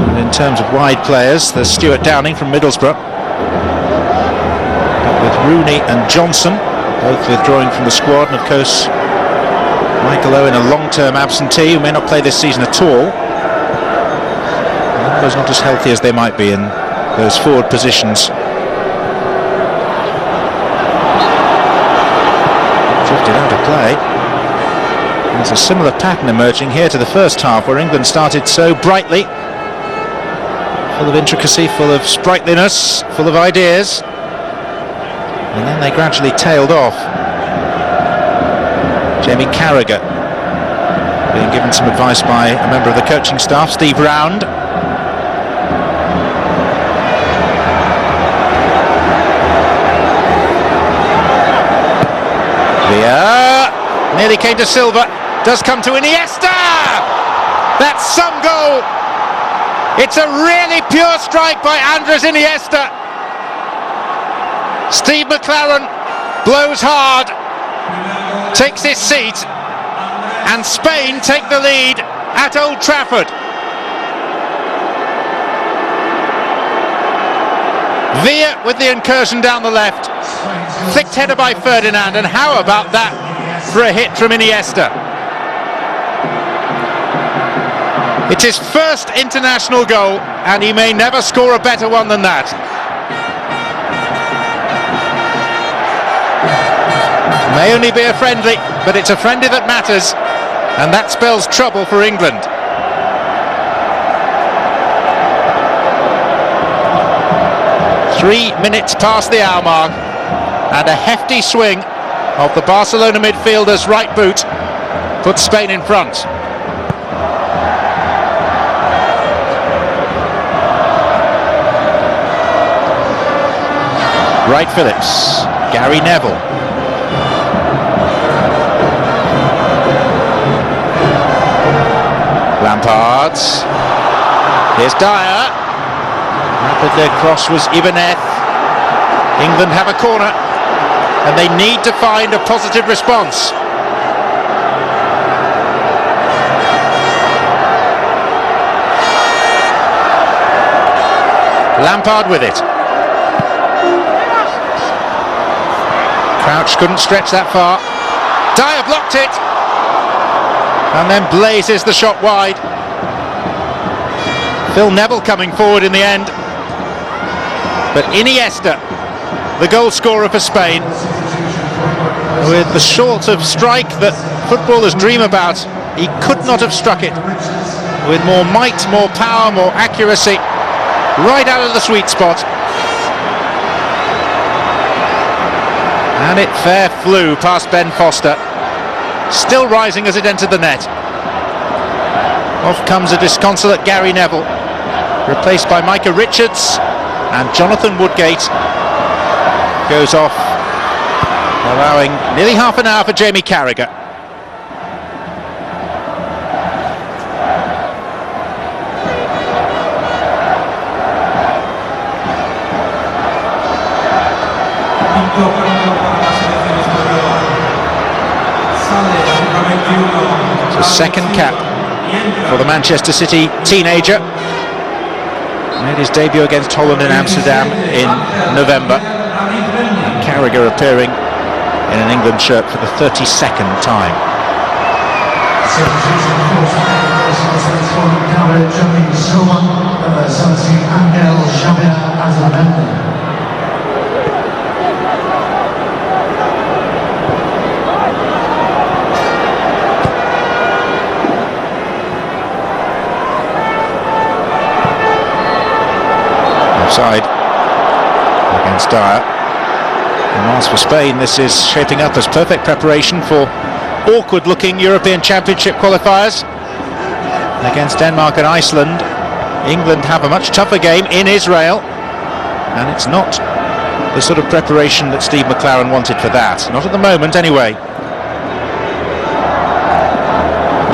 And in terms of wide players, there's Stuart Downing from Middlesbrough, with Rooney and Johnson both withdrawing from the squad, and of course Michael Owen, a long-term absentee who may not play this season at all. Numbers not as healthy as they might be in those forward positions. Drifted out of play. There's a similar pattern emerging here to the first half, where England started so brightly, full of intricacy, full of sprightliness, full of ideas, and then they gradually tailed off. Jamie Carragher being given some advice by a member of the coaching staff, Steve Round. Villa nearly came to Silva, does come to Iniesta! That's some goal! It's a really pure strike by Andres Iniesta. Steve McLaren blows hard, takes his seat, and Spain take the lead at Old Trafford. Villa with the incursion down the left, flicked header by Ferdinand, and how about that for a hit from Iniesta? It's his first international goal, and he may never score a better one than that. May only be a friendly, but it's a friendly that matters, and that spells trouble for England. Three minutes past the hour mark, and a hefty swing of the Barcelona midfielder's right boot puts Spain in front. Wright Phillips, Gary Neville. Lampard. Here's Dyer. Rapidly across was Ibanez. England have a corner, and they need to find a positive response. Lampard with it. Crouch couldn't stretch that far. Dyer blocked it, and then blazes the shot wide. Phil Neville coming forward in the end, but Iniesta, the goal scorer for Spain, with the sort of strike that footballers dream about, he could not have struck it with more might, more power, more accuracy, right out of the sweet spot. And it fair flew past Ben Foster, still rising as it entered the net. Off comes a disconsolate Gary Neville, replaced by Micah Richards, and Jonathan Woodgate goes off, allowing nearly half an hour for Jamie Carragher. It's a second cap for the Manchester City teenager. Made his debut against Holland in Amsterdam in November. And Carragher appearing in an England shirt for the 32nd time. Offside against Dyer. And whilst for Spain this is shaping up as perfect preparation for awkward-looking European Championship qualifiers against Denmark and Iceland, England have a much tougher game in Israel, and it's not the sort of preparation that Steve McLaren wanted for that, not at the moment anyway.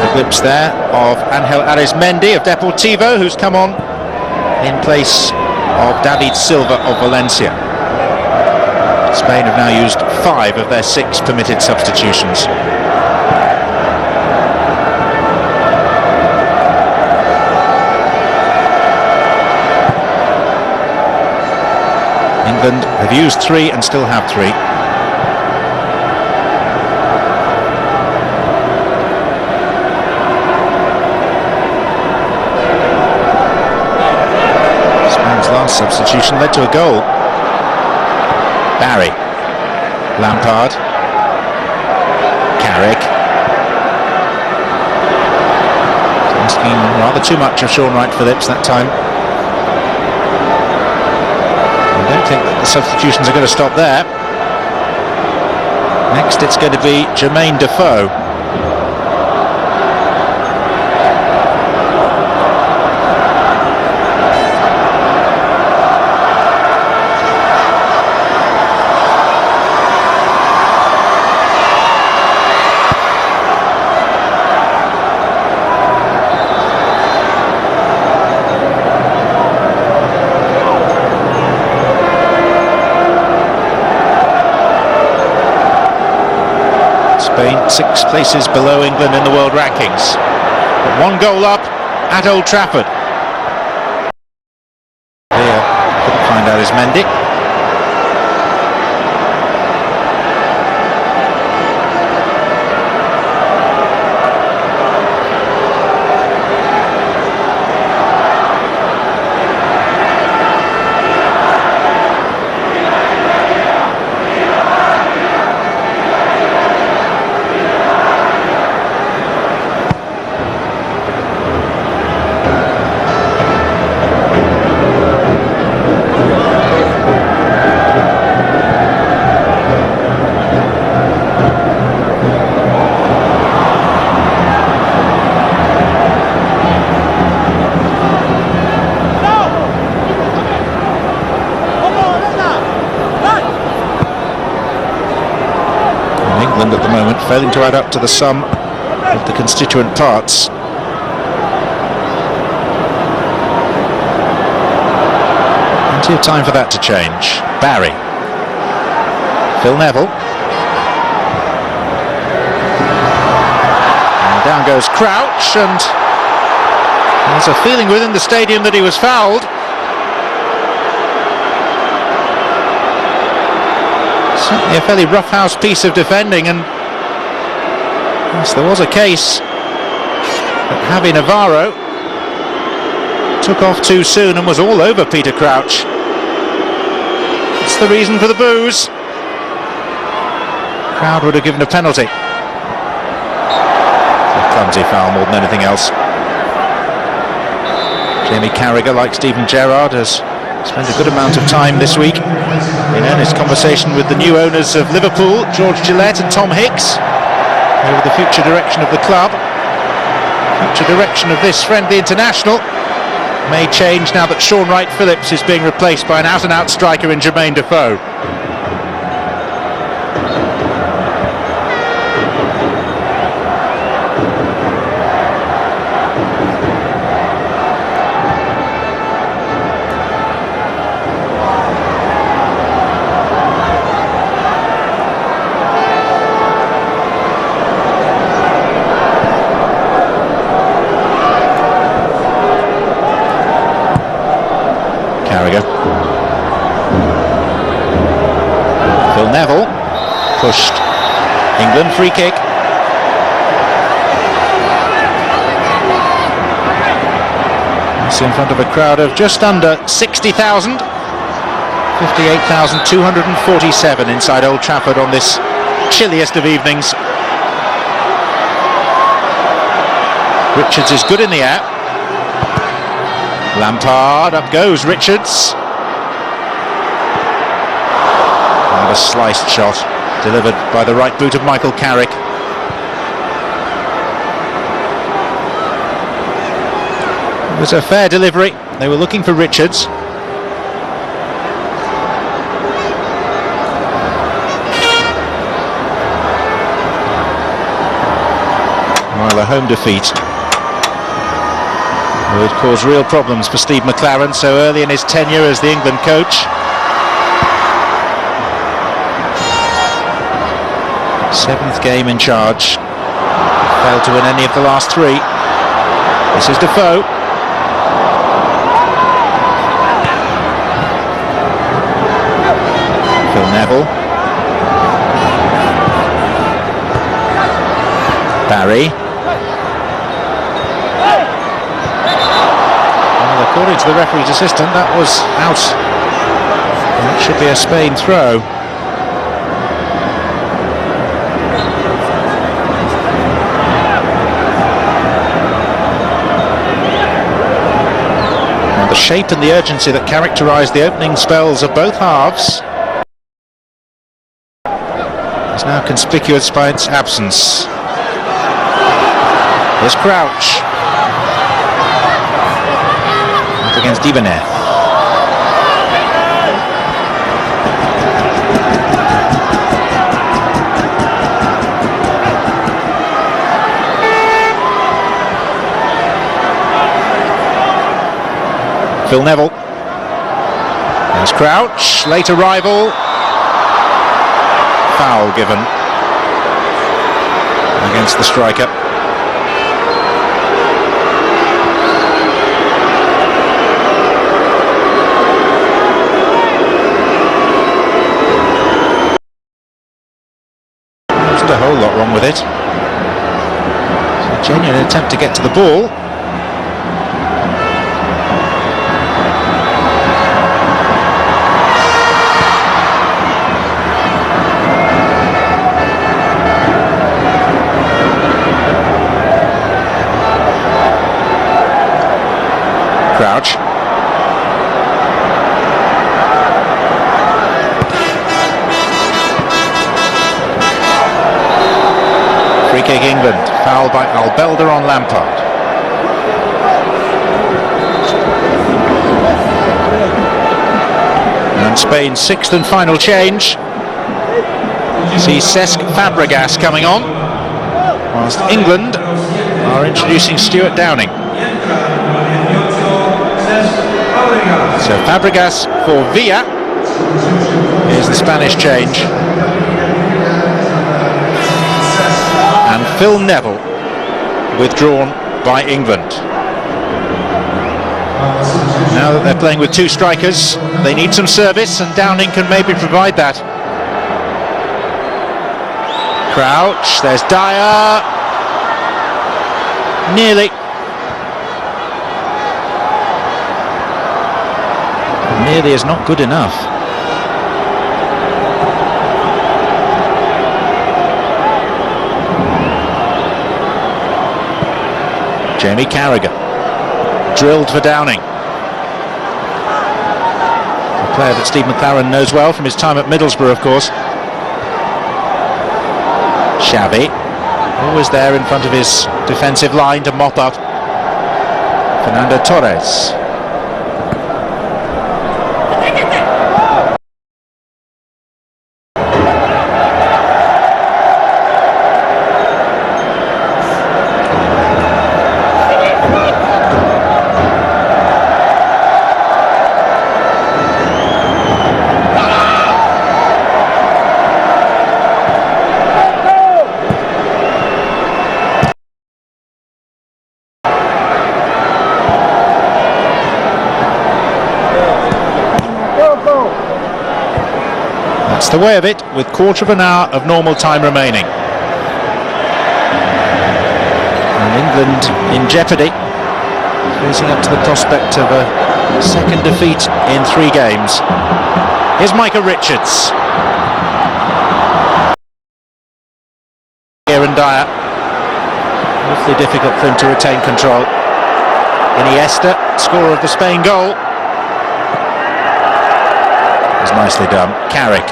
A glimpse there of Angel Arizmendi of Deportivo, who's come on in place of David Silva of Valencia. Spain have now used 5 of their 6 permitted substitutions. England have used 3 and still have 3. Spain's last substitution led to a goal. Barry, Lampard, Carrick. Asking rather too much of Sean Wright-Phillips that time. I don't think that the substitutions are going to stop there. Next it's going to be Jermaine Defoe. Spain 6 places below England in the world rankings, but 1 goal up at Old Trafford. Couldn't find out his Mendy. England at the moment failing to add up to the sum of the constituent parts. Plenty of time for that to change. Barry, Phil Neville, and down goes Crouch, and there's a feeling within the stadium that he was fouled. Certainly a fairly roughhouse piece of defending, and yes, there was a case that Javi Navarro took off too soon and was all over Peter Crouch. That's the reason for the boos. The crowd would have given a penalty. A clumsy foul more than anything else. Jamie Carragher, like Steven Gerrard, has spent a good amount of time this week in earnest conversation with the new owners of Liverpool, George Gillett and Tom Hicks, over the future direction of the club. Future direction of this friendly international may change now that Sean Wright-Phillips is being replaced by an out-and-out striker in Jermaine Defoe. Carragher. Phil Neville pushed. England free kick. It's in front of a crowd of just under 60,000. 58,247 inside Old Trafford on this chilliest of evenings. Richards is good in the air. Lampard, up goes Richards. And a sliced shot delivered by the right boot of Michael Carrick. It was a fair delivery. They were looking for Richards. While a home defeat would cause real problems for Steve McLaren so early in his tenure as the England coach. 7th game in charge. Failed to win any of the last 3. This is Defoe. Phil Neville. Barry. Well, according to the referee's assistant, that was out. And it should be a Spain throw. The shape and the urgency that characterised the opening spells of both halves is now conspicuous by its absence. Here's Crouch up against Ibanez. Phil Neville. There's Crouch, late arrival. Foul given against the striker. There wasn't a whole lot wrong with it. It's a genuine attempt to get to the ball. Crouch. Free kick England. Foul by Albelder on Lampard. And Spain's 6th and final change sees Cesc Fabregas coming on, whilst England are introducing Stuart Downing. So Fabregas for Villa is the Spanish change, and Phil Neville withdrawn by England. Now that they're playing with 2 strikers, they need some service, and Downing can maybe provide that. Crouch, there's Dyer, nearly. Nearly is not good enough. Jamie Carragher, drilled for Downing. A player that Steve McLaren knows well from his time at Middlesbrough, of course. Xavi, always there in front of his defensive line to mop up. Fernando Torres. That's the way of it, with quarter of an hour of normal time remaining. And England in jeopardy, facing up to the prospect of a second defeat in 3 games. Here's Micah Richards. Here and Dyer. Awfully difficult for him to retain control. Iniesta, scorer of the Spain goal. It was nicely done. Carrick.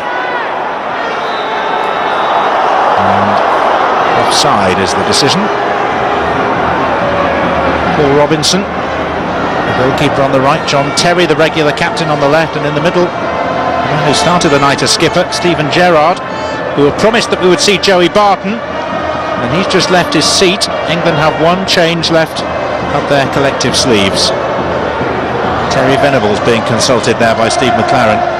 Offside is the decision. Paul Robinson, the goalkeeper on the right, John Terry, the regular captain, on the left, and in the middle, the man who started the night as skipper, Stephen Gerrard, who had promised that we would see Joey Barton, and he's just left his seat. England have 1 change left up their collective sleeves. Terry Venables being consulted there by Steve McLaren.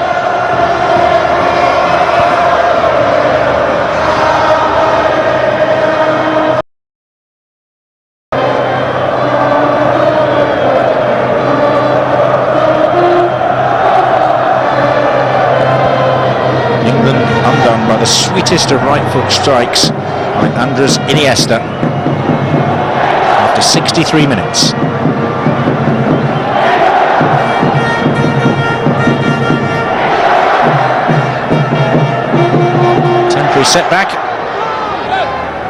England undone by the sweetest of right foot strikes by Andres Iniesta after 63 minutes. Temporary setback,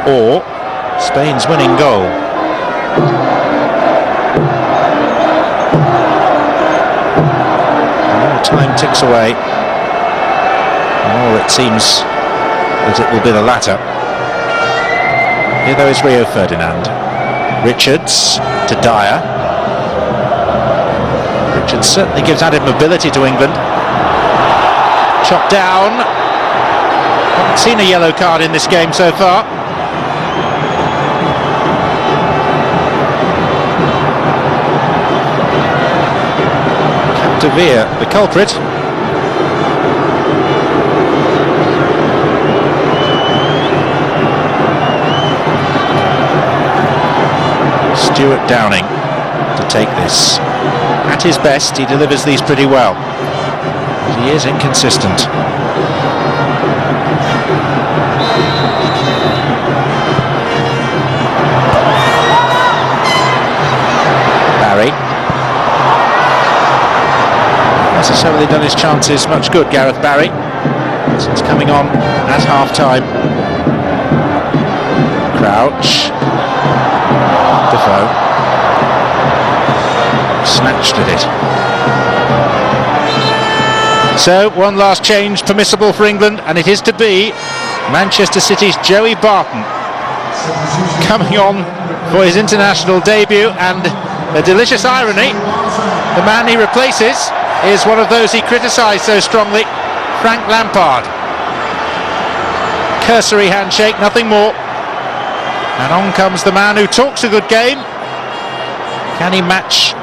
or Spain's winning goal. The more time ticks away, the more it seems that it will be the latter. Here though is Rio Ferdinand. Richards to Dyer. Richards certainly gives added mobility to England. Chopped down. Haven't seen a yellow card in this game so far. Capdevere, the culprit. Stuart Downing to take this. At his best, he delivers these pretty well. But he is inconsistent. Barry. Not necessarily done his chances much good, Gareth Barry, since coming on at half-time. Crouch. Defoe snatched at it. So one last change permissible for England, and it is to be Manchester City's Joey Barton coming on for his international debut. And a delicious irony, the man he replaces is one of those he criticised so strongly, Frank Lampard. Cursory handshake, nothing more. And on comes the man who talks a good game. Can he match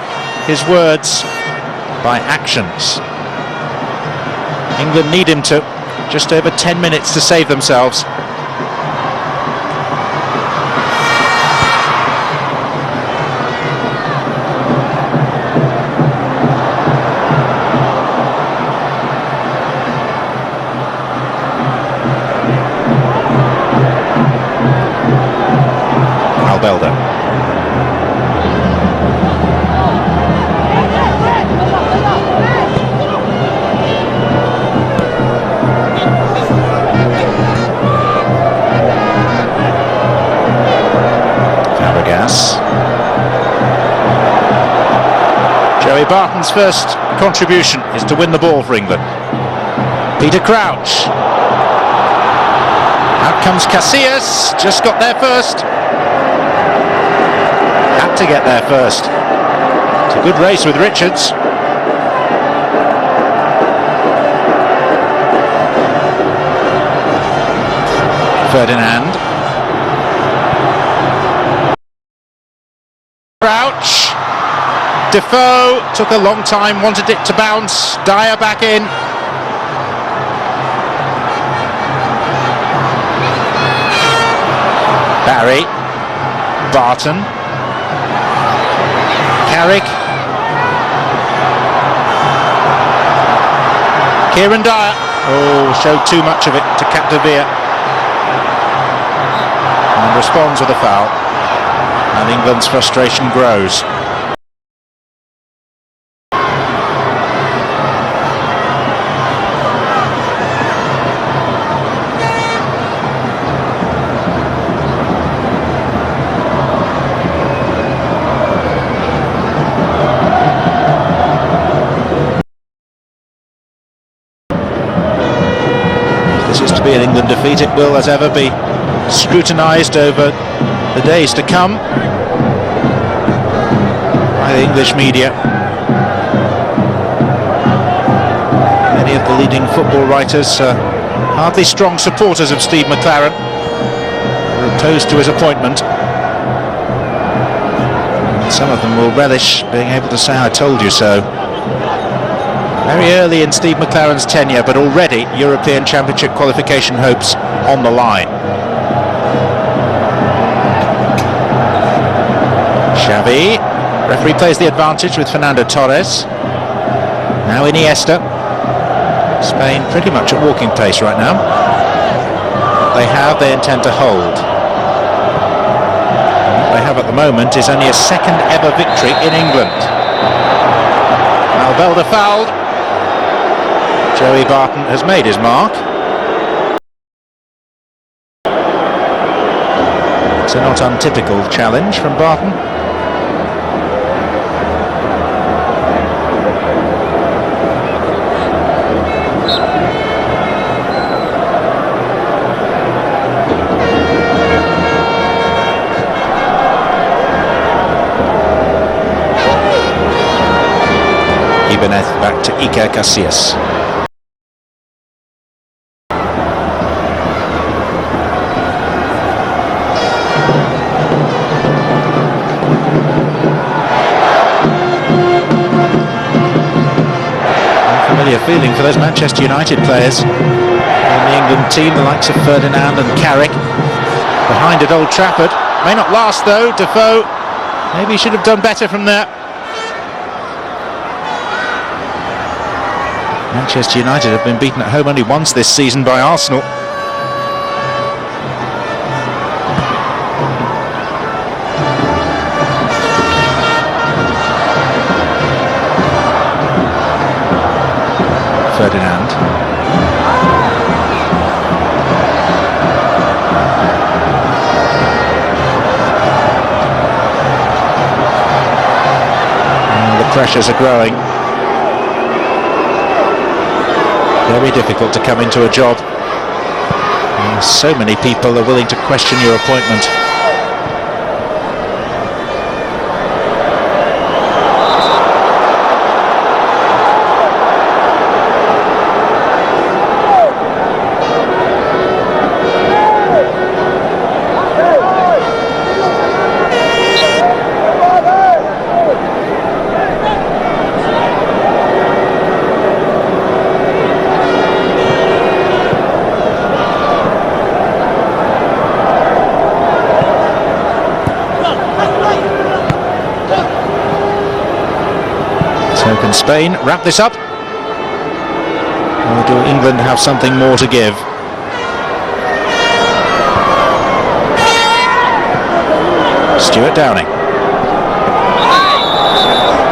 his words by actions? England need him to. Just over 10 minutes to save themselves. Belder. Fabregas. Joey Barton's first contribution is to win the ball for England. Peter Crouch. Out comes Casillas, just got there first. Had to get there first. It's a good race with Richards. Ferdinand. Crouch. Defoe took a long time, wanted it to bounce. Dyer back in. Barry. Barton. Carrick. Kieran Dyer. Oh, showed too much of it to Capdevere. And responds with a foul. And England's frustration grows. Be an England defeat, it will as ever be scrutinised over the days to come by the English media. Many of the leading football writers are hardly strong supporters of Steve McClaren, are opposed to his appointment. Some of them will relish being able to say I told you so. Very early in Steve McClaren's tenure, but already European Championship qualification hopes on the line. Xavi. Referee plays the advantage with Fernando Torres. Now Iniesta. Spain pretty much at walking pace right now. They intend to hold. What they have at the moment is only a second ever victory in England. Valverde fouled. Joey Barton has made his mark. It's a not untypical challenge from Barton. Ibanez back to Iker Casillas. Unfamiliar feeling for those Manchester United players. On the England team, the likes of Ferdinand and Carrick. Behind at Old Trafford. May not last though, Defoe. Maybe he should have done better from there. Manchester United have been beaten at home only once this season by Arsenal. Ferdinand. And the pressures are growing. Very difficult to come into a job. And so many people are willing to question your appointment. So can Spain wrap this up? Or do England have something more to give? Stuart Downing.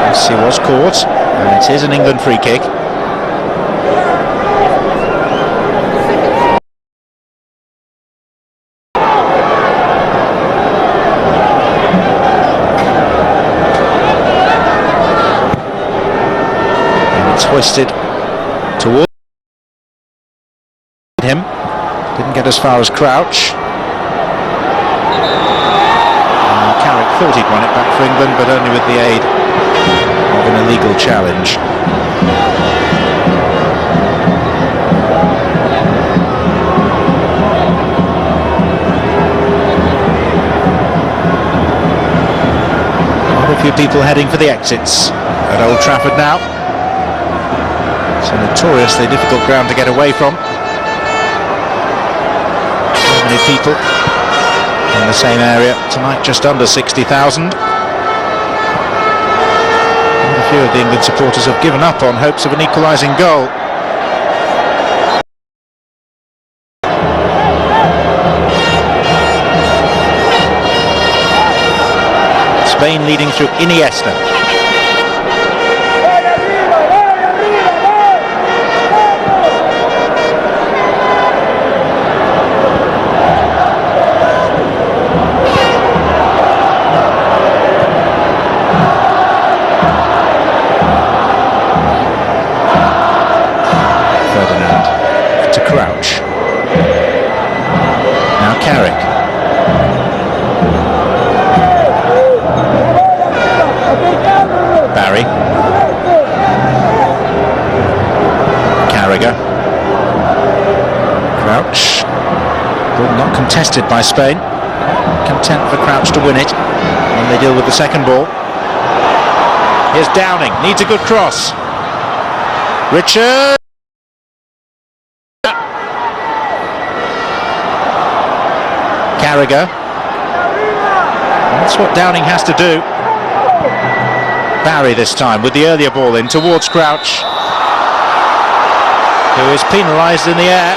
Yes, he was caught, and it is an England free kick. Twisted towards him, didn't get as far as Crouch. And Carrick thought he'd won it back for England, but only with the aid of an illegal challenge. Quite a few people heading for the exits at Old Trafford now. It's a notoriously difficult ground to get away from. So many people in the same area tonight, just under 60,000. A few of the England supporters have given up on hopes of an equalising goal. Spain leading through Iniesta. Crouch. Now Carrick. Barry. Carragher. Crouch. Ball not contested by Spain. Content for Crouch to win it. And they deal with the second ball. Here's Downing. Needs a good cross. Richard. Carragher. That's what Downing has to do. Barry this time with the earlier ball in towards Crouch. who is penalised in the air.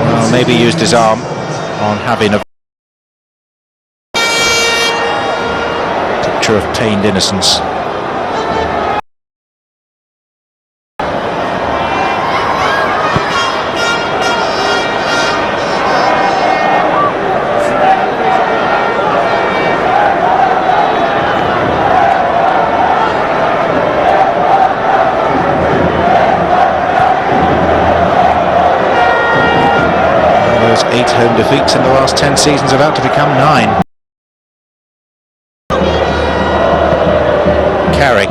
Well, maybe used his arm on having a picture of pained innocence. Those 8 home defeats in the last 10 seasons about to become 9. Carrick.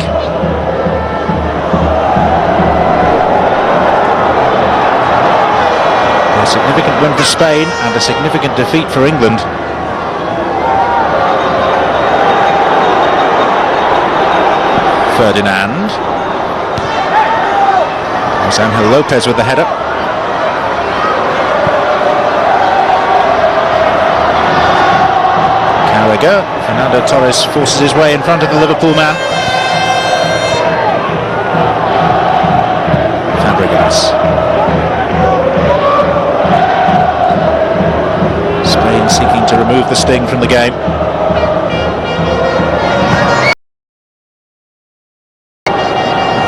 A significant win for Spain and a significant defeat for England. Ferdinand. There's Angel Lopez with the header. Carragher. Fernando Torres forces his way in front of the Liverpool man. Fabregas. Spain seeking to remove the sting from the game.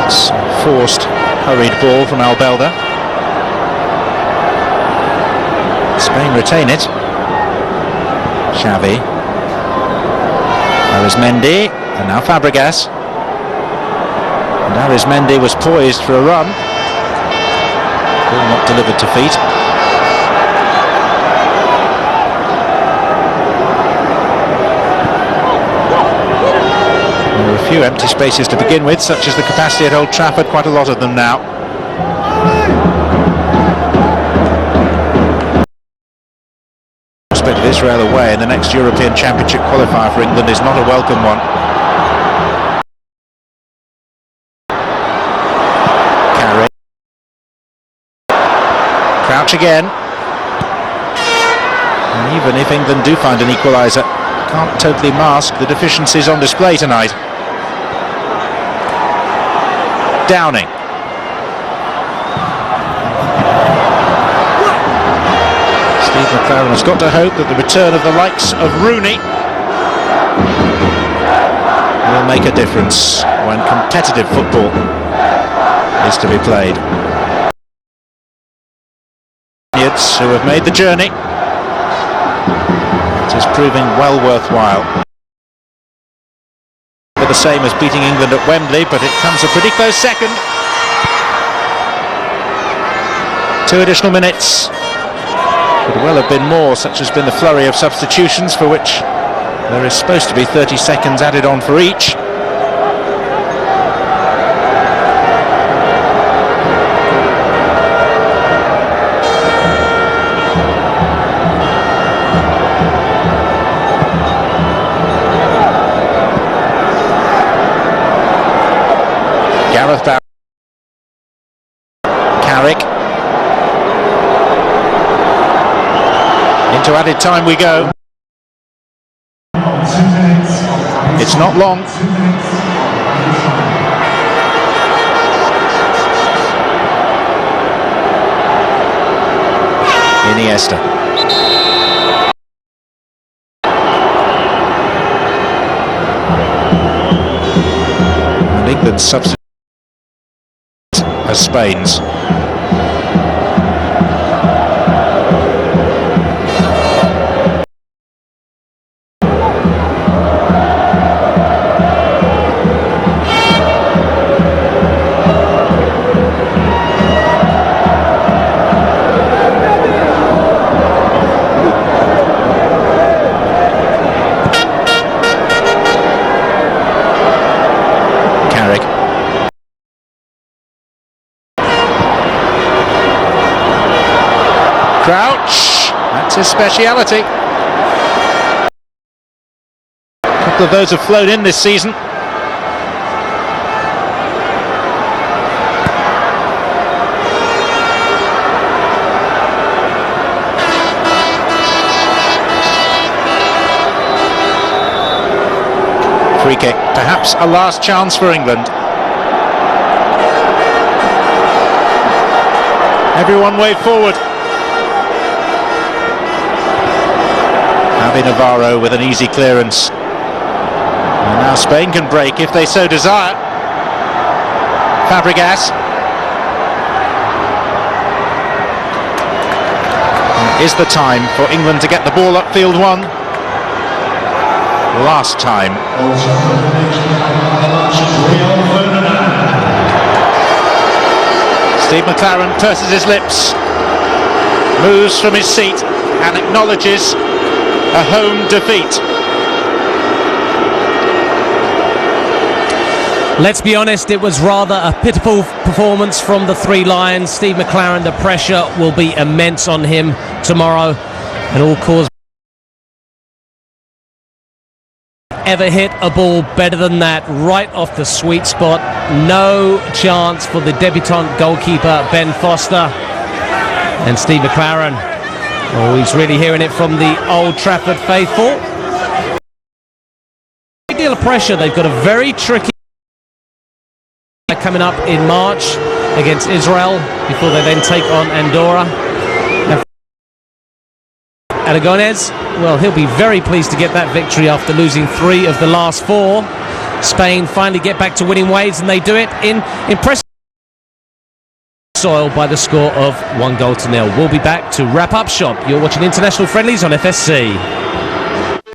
It's a forced, hurried ball from Albelda. Spain retain it. Xavi. Arizmendi, and now Fabregas. And Arizmendi was poised for a run. Ball not delivered to feet. There are a few empty spaces to begin with, such as the capacity at Old Trafford, quite a lot of them now. Prospect of Israel away in the next European Championship qualifier for England is not a welcome one. Carrick. Crouch again. And even if England do find an equaliser, can't totally mask the deficiencies on display tonight. Downing. Steve McClaren has got to hope that the return of the likes of Rooney will make a difference when competitive football is to be played. Spaniards who have made the journey, it is proving well worthwhile. The same as beating England at Wembley, but it comes a pretty close second. 2 additional minutes. Could well have been more, such has been the flurry of substitutions, for which there is supposed to be 30 seconds added on for each. Gareth Barry. Carrick. Into added time we go. It's not long. Iniesta. And England's substitute as Spain's. Crouch, that's his speciality. A couple of those have flown in this season. free kick. Perhaps a last chance for England. Everyone wave forward. Javi Navarro with an easy clearance. And now Spain can break if they so desire. Fabregas. Is the time for England to get the ball upfield one. Last time. Steve McLaren purses his lips, moves from his seat and acknowledges a home defeat. Let's be honest, it was rather a pitiful performance from the Three Lions. Steve McLaren, the pressure will be immense on him tomorrow, and all cause ever hit a ball better than that, right off the sweet spot. No chance for the debutant goalkeeper Ben Foster. And Steve McLaren, oh, he's really hearing it from the Old Trafford faithful. A great deal of pressure. They've got a very tricky coming up in March against Israel before they then take on Andorra. Aragonés, well, he'll be very pleased to get that victory after losing 3 of the last 4. Spain finally get back to winning ways, and they do it in impressive soil by the score of 1-0. We'll be back to wrap up shop. You're watching International Friendlies on FSC.